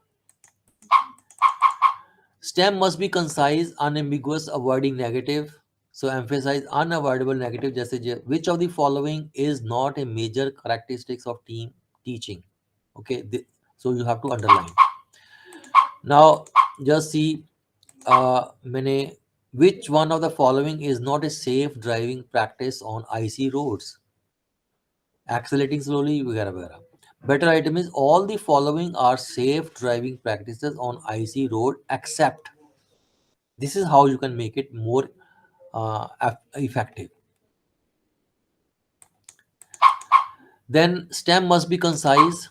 Stem must be concise, unambiguous, avoiding negative. So emphasize unavoidable negative. जैसे which of the following is not a major characteristics of team teaching? Okay, so you have to underline. Now just see, मैंने which one of the following is not a safe driving practice on icy roads? Accelerating slowly, वगैरह वगैरह. Better item is all the following are safe driving practices on icy road except. This is how you can make it more effective. Then stem must be concise,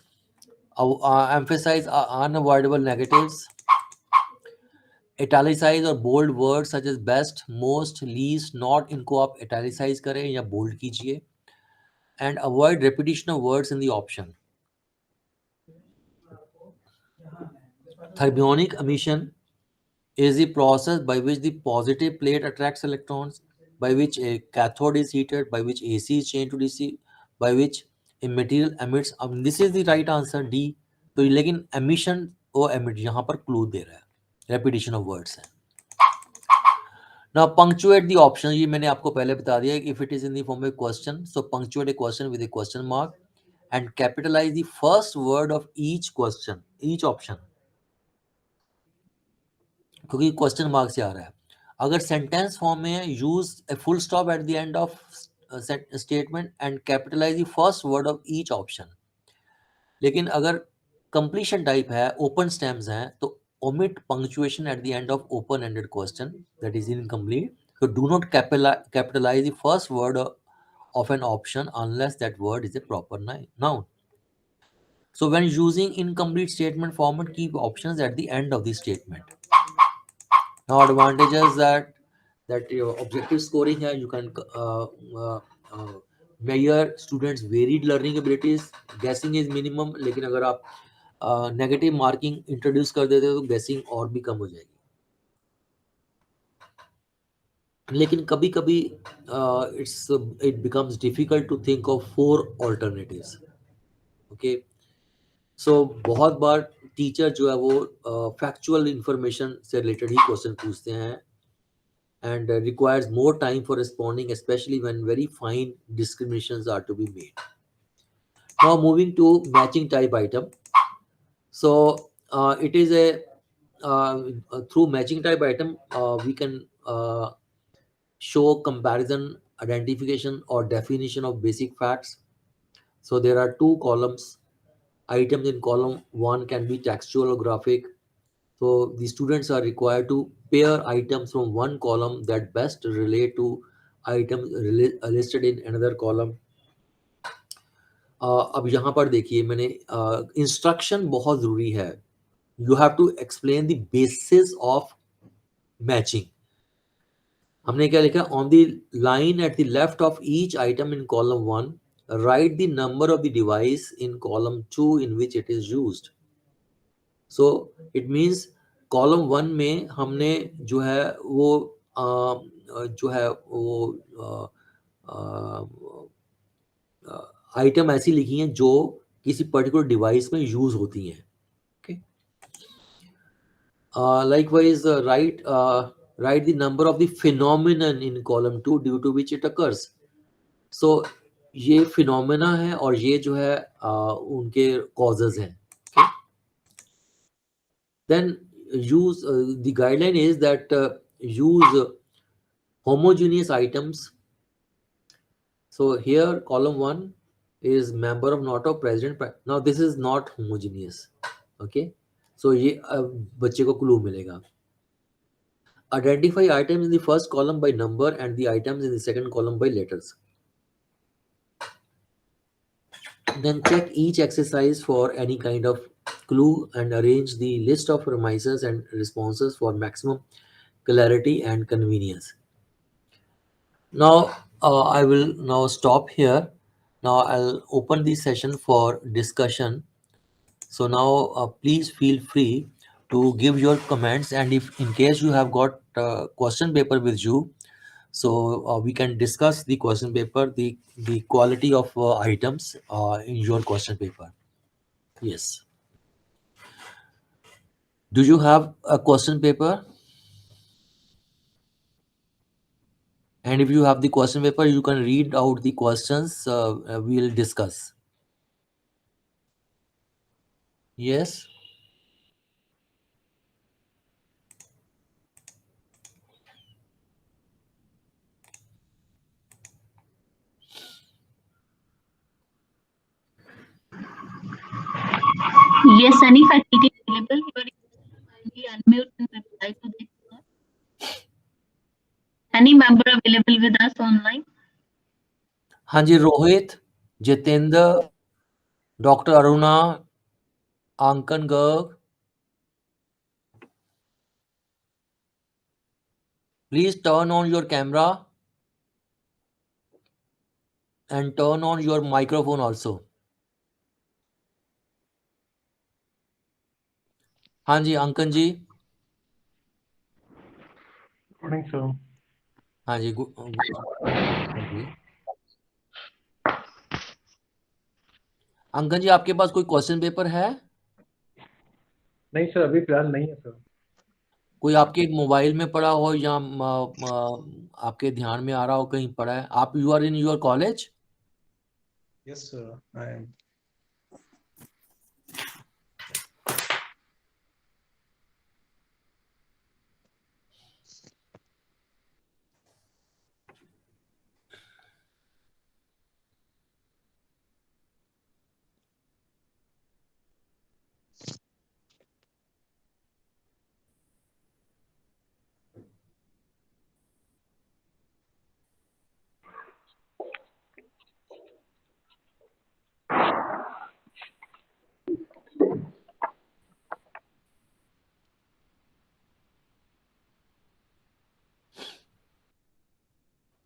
emphasize unavoidable negatives, italicize or bold words such as best, most, least, not. इनको आप italicize करें या bold कीजिए. And avoid repetition of words in the option. Thermionic emission is the process by which the positive plate attracts electrons, by which a cathode is heated, by which AC is changed to DC, by which a material emits. अब this is the right answer, D. तो लेकिन emission और emit यहाँ पर clue दे रहा है, repetition of words है. Now punctuate the option. ये मैंने आपको पहले बता दिया कि if it is in the form of a question, so punctuate a question with a question mark and capitalize the first word of each question, each option. क्योंकि question mark से आ रहा है. अगर सेंटेंस फॉर्म में है, use a full stop at the end of statement and capitalize the first word of each option. लेकिन अगर कंप्लीशन टाइप है, ओपन स्टेम्स हैं, तो omit punctuation at the end of open ended question, that is incomplete. So do not capitalize the first word of an option unless that word is a proper noun. So when using incomplete statement format, keep options at the end of the statement. Now advantages that your objective scoring है, you can measure students varied learning abilities. Guessing is minimum, लेकिन अगर आप negative marking introduce कर देते हो तो गेसिंग और भी कम हो जाएगी. लेकिन कभी कभी it becomes difficult to think of 4 alternatives. Okay. सो बहुत बार टीचर जो है वो फैक्चुअल इंफॉर्मेशन से रिलेटेड ही क्वेश्चन पूछते हैं and requires more time for responding, especially when very fine discriminations are to be made. Now, moving to matching type item. So, it is a through matching type item, we can show comparison, identification, or definition of basic facts. So, there are two columns. Items in column one can be textual or graphic. So the students are required to pair items from one column that best relate to items listed in another column. अब यहाँ पर देखिए मैंने instruction बहुत ज़रूरी है. You have to explain the basis of matching. हमने क्या लिखा? On the line at the left of each item in column one write the number of the device in column two in which it is used. So it means column one में हमने जो है वो item ऐसी लिखी हैं जो किसी पर्टिकुलर डिवाइस में यूज होती हैं. Okay. Likewise write the number of the phenomenon in column two due to which it occurs. So ये फिनोमिना है और ये जो है उनके कॉजेज हैं. Then use the guideline is that use homogeneous items. So here column 1 is member of not of president. Now this is not homogeneous. Okay, so ये बच्चे को clue मिलेगा. Identify items in the first column by number and the items in the second column by letters. Then check each exercise for any kind of clue and arrange the list of premises and responses for maximum clarity and convenience. Now I will now stop here. Now I'll open the session for discussion. So now please feel free to give your comments, and if in case you have got question paper with you, so we can discuss the question paper, the quality of items in your question paper. Yes. Do you have a question paper? And if you have the question paper, you can read out the questions we'll discuss. Yes. Yes, any faculty available. You are unmute and reply to this. Any member available with us online? हाँ जी, Rohit, Jitendra, doctor Aruna, अंकन Garg. Please turn on your camera and turn on your microphone also. हाँ जी, अंकन जी. Morning, sir. हाँ जी, हाँ जी. अंकन जी, आपके पास कोई क्वेश्चन पेपर है? नहीं सर, अभी फिलहाल नहीं है सर. कोई आपके मोबाइल में पड़ा हो या आपके ध्यान में आ रहा हो कहीं पड़ा है? आप you are in your college? Yes, sir. I am.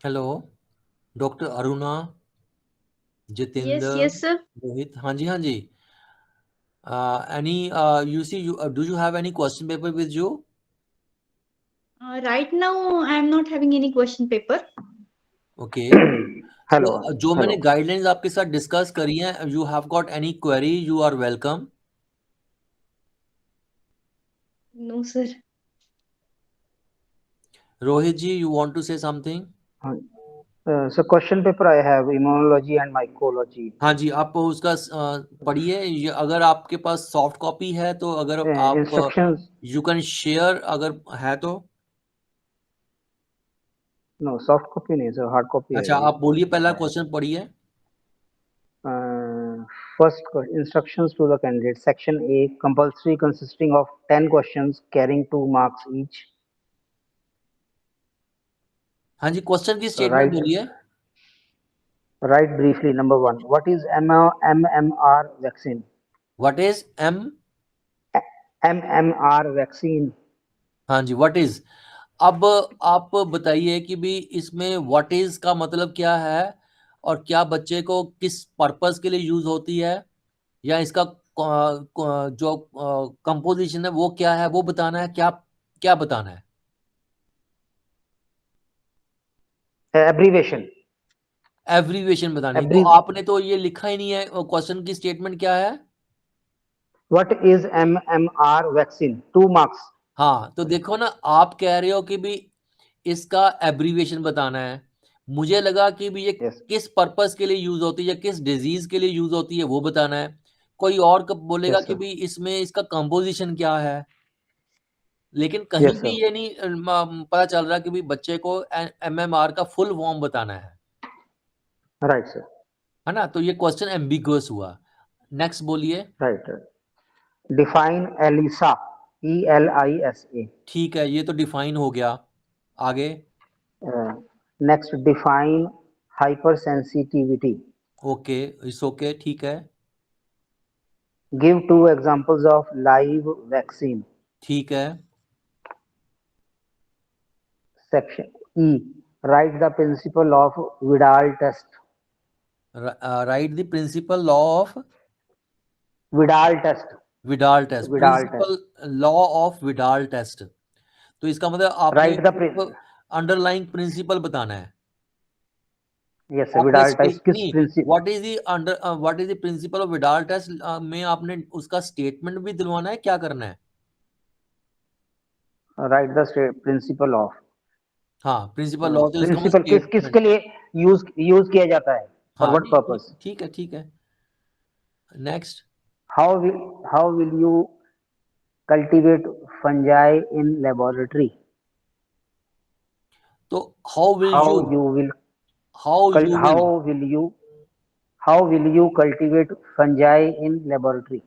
Hello, doctor Aruna, Jitendra, Yes, sir. Rohit. हाँ जी, हाँ जी. Any you see you do you have any question paper with you? Right now, I am not having any question paper. Okay. Hello तो जो hello मैंने guidelines आपके साथ discuss करी हैं, you have got any query, you are welcome. No, sir. Rohit ji, you want to say something? हाँ sir question paper I have immunology and mycology हाँ जी, आप उसका पढ़िए. अगर आपके पास सॉफ्ट कॉपी है तो अगर आप इंस्ट्रक्शंस यू कैन शेयर, अगर है तो. नो सॉफ्ट कॉपी नहीं सर हार्ड कॉपी है अच्छा, ये आप बोलिए, पहला क्वेश्चन पढ़िए. First instructions to the candidate section A compulsory consisting of 10 questions carrying 2 marks each हाँ जी, क्वेश्चन की स्टेटमेंट राइट बोलिए. Right briefly number 1 what is MMR vaccine what is M? MMR vaccine हाँ जी, व्हाट इज. अब आप बताइए कि भी इसमें व्हाट इज का मतलब क्या है, और क्या बच्चे को किस पर्पस के लिए यूज होती है, या इसका जो कंपोजिशन है वो क्या है, वो बताना है. क्या क्या बताना है? एब्रीवेशन एब्रीविएशन बतानी है. तो एब्री आपने तो ये लिखा ही नहीं है. क्वेश्चन की स्टेटमेंट क्या है? What is MMR vaccine 2 marks हाँ, तो देखो ना, आप कह रहे हो कि भी इसका एब्रीविएशन बताना है. मुझे लगा कि भी ये यस किस पर्पस के लिए यूज होती है या किस डिजीज के लिए यूज होती है वो बताना है. कोई और कब बोलेगा यस कि सर भी इसमें इसका कंपोजिशन क्या है. लेकिन कहीं यस भी सर ये नहीं पता चल रहा कि भी बच्चे को एमएमआर का फुल फॉर्म बताना राइट सर है ना. तो ये क्वेश्चन एम्बिगुअस हुआ. नेक्स्ट बोलिए. राइट डिफाइन एलिसा ELISA ठीक है, ये तो डिफाइन हो गया. आगे. Next define hypersensitivity okay, it's okay, ठीक है. Give 2 examples of live vaccine ठीक है. Section E write the principle of Widal test write the principle law of Widal test Widal test. Widal principle test law of Widal test. तो इसका मतलब आपने write the सिर्फ underlying principle बताना है. Yes आपने विडाल टेस्ट किस नहीं, principle what is the principle of Widal test में आपने उसका स्टेटमेंट भी दिलवाना है. क्या करना है? राइट द प्रिंसिपल ऑफ हाँ, प्रिंसिपल लॉ, तो इसका मतलब प्रिंसिपल किस स्टेटमेंट. किसके लिए यूज किया जाता है फॉर हाँ, व्हाट नहीं, ठीक पर्पस ठीक है, ठीक है. Next. How will you cultivate fungi in laboratory तो how will how you you will how cul- you how will will you how will you cultivate fungi in laboratory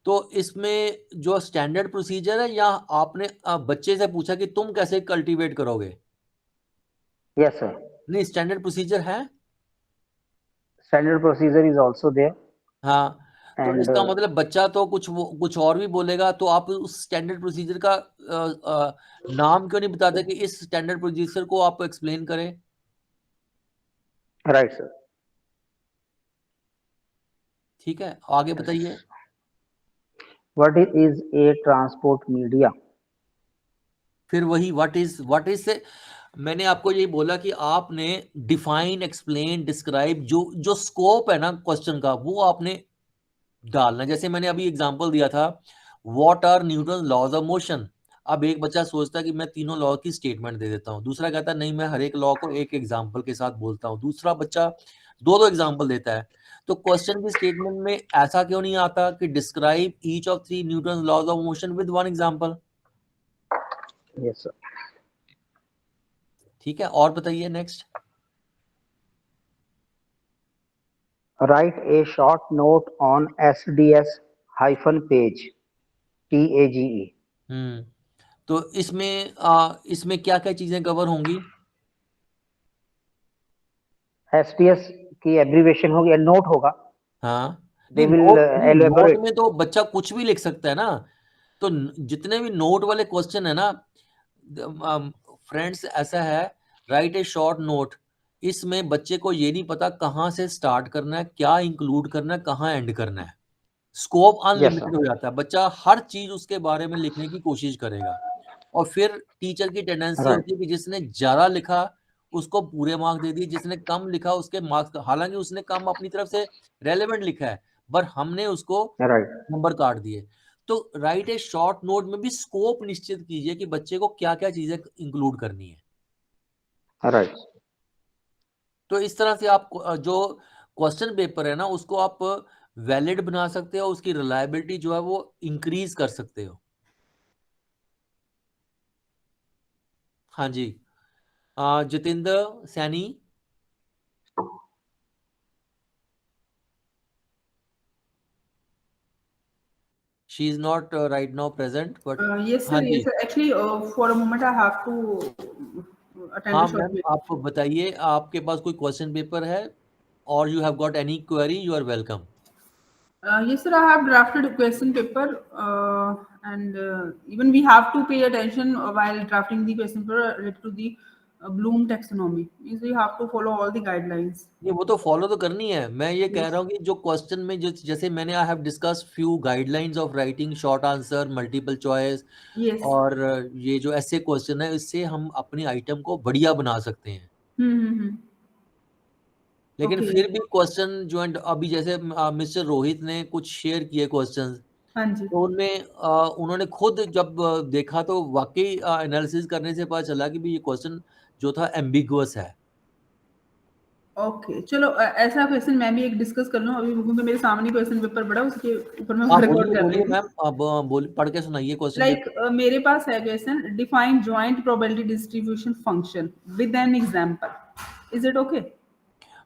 तो इसमें जो स्टैंडर्ड प्रोसीजर है, या आपने बच्चे से पूछा कि तुम कैसे कल्टीवेट करोगे? yes sir नहीं, स्टैंडर्ड प्रोसीजर है. standard procedure is also there हाँ, तो and इसका मतलब बच्चा तो कुछ और भी बोलेगा. तो आप उस स्टैंडर्ड प्रोसीजर का नाम क्यों नहीं बताते कि इस स्टैंडर्ड प्रोसीजर को आप एक्सप्लेन करें. right sir ठीक है, आगे बताइए. what is a transport media फिर वही व्हाट इज से मैंने आपको ये बोला कि आपने डिफाइन, एक्सप्लेन, डिस्क्राइब, जो जो स्कोप है ना क्वेश्चन का, वो आपने डालना. जैसे मैंने अभी एग्जांपल दिया था, what are Newton laws of motion. अब एक बच्चा सोचता है कि मैं तीनों लॉ की स्टेटमेंट दे देता हूँ. दूसरा कहता है नहीं, मैं हर एक लॉ को एक एग्जांपल के साथ बोलता हूँ. दूसरा बच्चा दो दो एग्जांपल देता है. तो क्वेश्चन की स्टेटमेंट में ऐसा क्यों नहीं आता कि describe each of three Newton laws of motion with one example. yes sir ठीक है, और बताइए. Next. write a short note on SDS hyphen page TAGE तो इसमें क्या क्या चीजें कवर होंगी? SDS की एब्रीवेशन होगी नोट होगा हाँ, they नहीं, will नोट नहीं, नोट elaborate में तो बच्चा कुछ भी लिख सकता है ना. तो जितने भी नोट वाले क्वेश्चन है ना फ्रेंड्स, ऐसा है, राइट ए शॉर्ट नोट. इसमें बच्चे को ये नहीं पता कहाँ से स्टार्ट करना है, क्या इंक्लूड करना है, कहाँ एंड करना है. स्कोप yes sir अनलिमिटेड हो जाता है. बच्चा हर चीज उसके बारे में लिखने की कोशिश करेगा. और फिर टीचर की टेंडेंसी right होती है कि जिसने ज्यादा लिखा उसको पूरे मार्क्स दे दिए, जिसने कम लिखा उसके मार्क्स, हालांकि उसने कम अपनी तरफ से रेलेवेंट लिखा है, पर हमने उसको राइट नंबर काट दिए। तो राइट ए शॉर्ट नोट में भी स्कोप निश्चित कीजिए कि बच्चे को क्या क्या चीजें इंक्लूड करनी है। राइट तो इस तरह से आप जो क्वेश्चन पेपर है ना उसको आप वैलिड बना सकते हो, उसकी रिलायबिलिटी जो है वो इंक्रीज कर सकते हो। हाँ जी, Jitendra Saini. She is not right now present but Yes, हाँ sir. जी, Yes, sir. Actually, for a moment, I have to attend हाँ a short मैम break. आप बताइए, आपके पास कोई क्वेश्चन पेपर है और you have got any query, you are welcome. Yes, sir. I have drafted a question paper, and even we have to pay attention while drafting the question paper related to the Bloom taxonomy. Means we have to follow all the guidelines. ये वो तो follow तो करनी है, मैं ये कह Yes. रहा हूँ कि जो क्वेश्चन में जैसे मैंने I have discuss few guidelines of writing short answer, multiple choice, Yes. और ये जो ऐसे क्वेश्चन है इससे हम अपनी आइटम को बढ़िया बना सकते हैं। Hmm. लेकिन Okay. फिर भी क्वेश्चन जो है अभी जैसे मिस्टर रोहित ने कुछ शेयर किए क्वेश्चंस, हाँ जी. तो उनमें उन्होंने खुद जब देखा तो वाकई एनालिसिस करने से पता चला कि भी ये क्वेश्चन जो था एम्बिगुअस है। ओके, चलो ऐसा क्वेश्चन मैं भी एक डिस्कस कर लूँ अभी, क्योंकि मेरे सामने क्वेश्चन पेपर पड़ा, उसके ऊपर मैं हाँ वर्कआउट बोलिए कर रही बोलिए थी। मैम, अब पढ़ के सुनाइए क्वेश्चन लाइक पेपर। मेरे पास है question, define joint probability distribution function with an example, is it okay?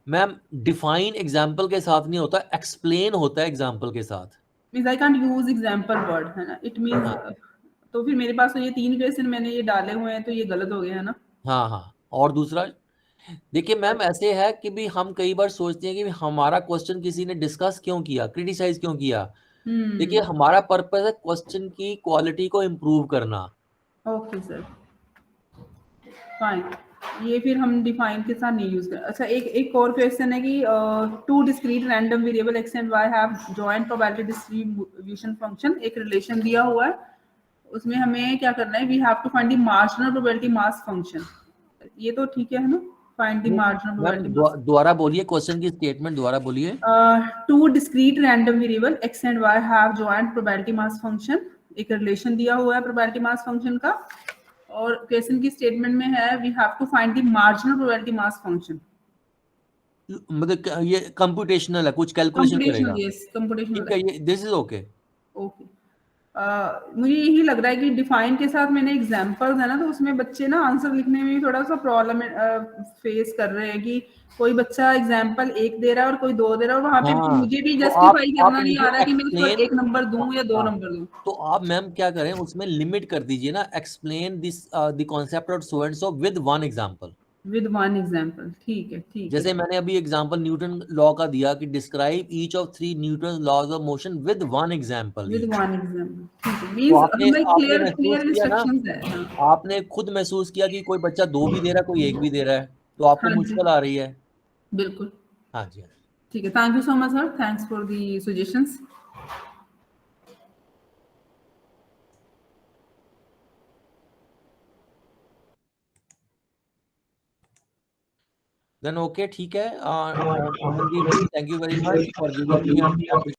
Ma'am define example के साथ नहीं होता, एक्सप्लेन होता है एग्जाम्पल के साथ। Means I can't use example word, है ना, इट मींस। हाँ तो फिर मेरे पास तो ये 3 क्वेश्चन मैंने ये डाले हुए हैं, तो ये गलत हो गया है ना। हाँ हाँ, और दूसरा देखिए मैम ऐसे है कि भी हम कई बार सोचते हैं कि भी हमारा क्वेश्चन किसी ने डिस्कस क्यों किया, क्रिटिसाइज क्यों किया। देखिए हमारा पर्पस है क्वेश्चन की क्वालिटी को इम्प्रूव करना। Okay sir, fine. ये फिर हम डिफाइन के साथ नहीं यूज कर। अच्छा, एक एक और क्वेश्चन है कि two discrete random variable X and Y have joint probability distribution function, एक रिलेशन दिया हुआ है, उसमें हमें क्या करना है, we have to find the marginal probability mass function. ये तो ठीक है ना, find the marginal ma'am probability mass. दोबारा बोलिए क्वेश्चन की स्टेटमेंट, दोबारा बोलिए। Two discrete random variable X and Y have joint probability mass function, एक रिलेशन दिया हुआ है प्रोबेबिलिटी मास फंक्शन का, और क्वेश्चन की स्टेटमेंट में है we have to find the marginal probability mass function. मतलब ये कंप्यूटेशनल है, कुछ कैलकुलेशन कंप्यूटेशनल, करेगा। यस कंप्यूटेशनल ठीक है, है। ये दिस इज ओके। ओके। मुझे यही लग रहा है कि डिफाइन के साथ मैंने एग्जांपल्स है ना, तो उसमें बच्चे ना आंसर लिखने में भी थोड़ा सा प्रॉब्लम फेस कर रहे हैं कि कोई बच्चा एग्जांपल एक दे रहा है और कोई 2 दे रहा है, और वहां पे हाँ मुझे भी तो जस्टिफाई आप करना नहीं आ लिखिए रहा है कि मैं उस पर एक्सप्लेन। 1 नंबर दूं या 2 हाँ नंबर दूं। तो आप मैम क्या करें, उसमें लिमिट कर दीजिए ना, explain this the concept of so and so with one example. With one example, ठीक है ठीक है। जैसे मैंने अभी एग्जांपल न्यूटन लॉ का दिया कि describe each of 3 Newton laws of motion with one example with each. One example, ठीक है, तो मींस आपने हमें आपने क्लियर महसूस क्लियर किया ना, इंस्ट्रक्शंस है। हाँ। आपने खुद महसूस किया कि कोई बच्चा 2 भी दे रहा है, कोई 1 भी दे रहा है, तो आपको हाँ जी, मुश्किल आ रही है। बिल्कुल। हाँ जी, हाँ जी। ठीक है, thank you so much sir, thanks for the suggestions. Then okay, ठीक है, Amandeep ji thank you very much for giving me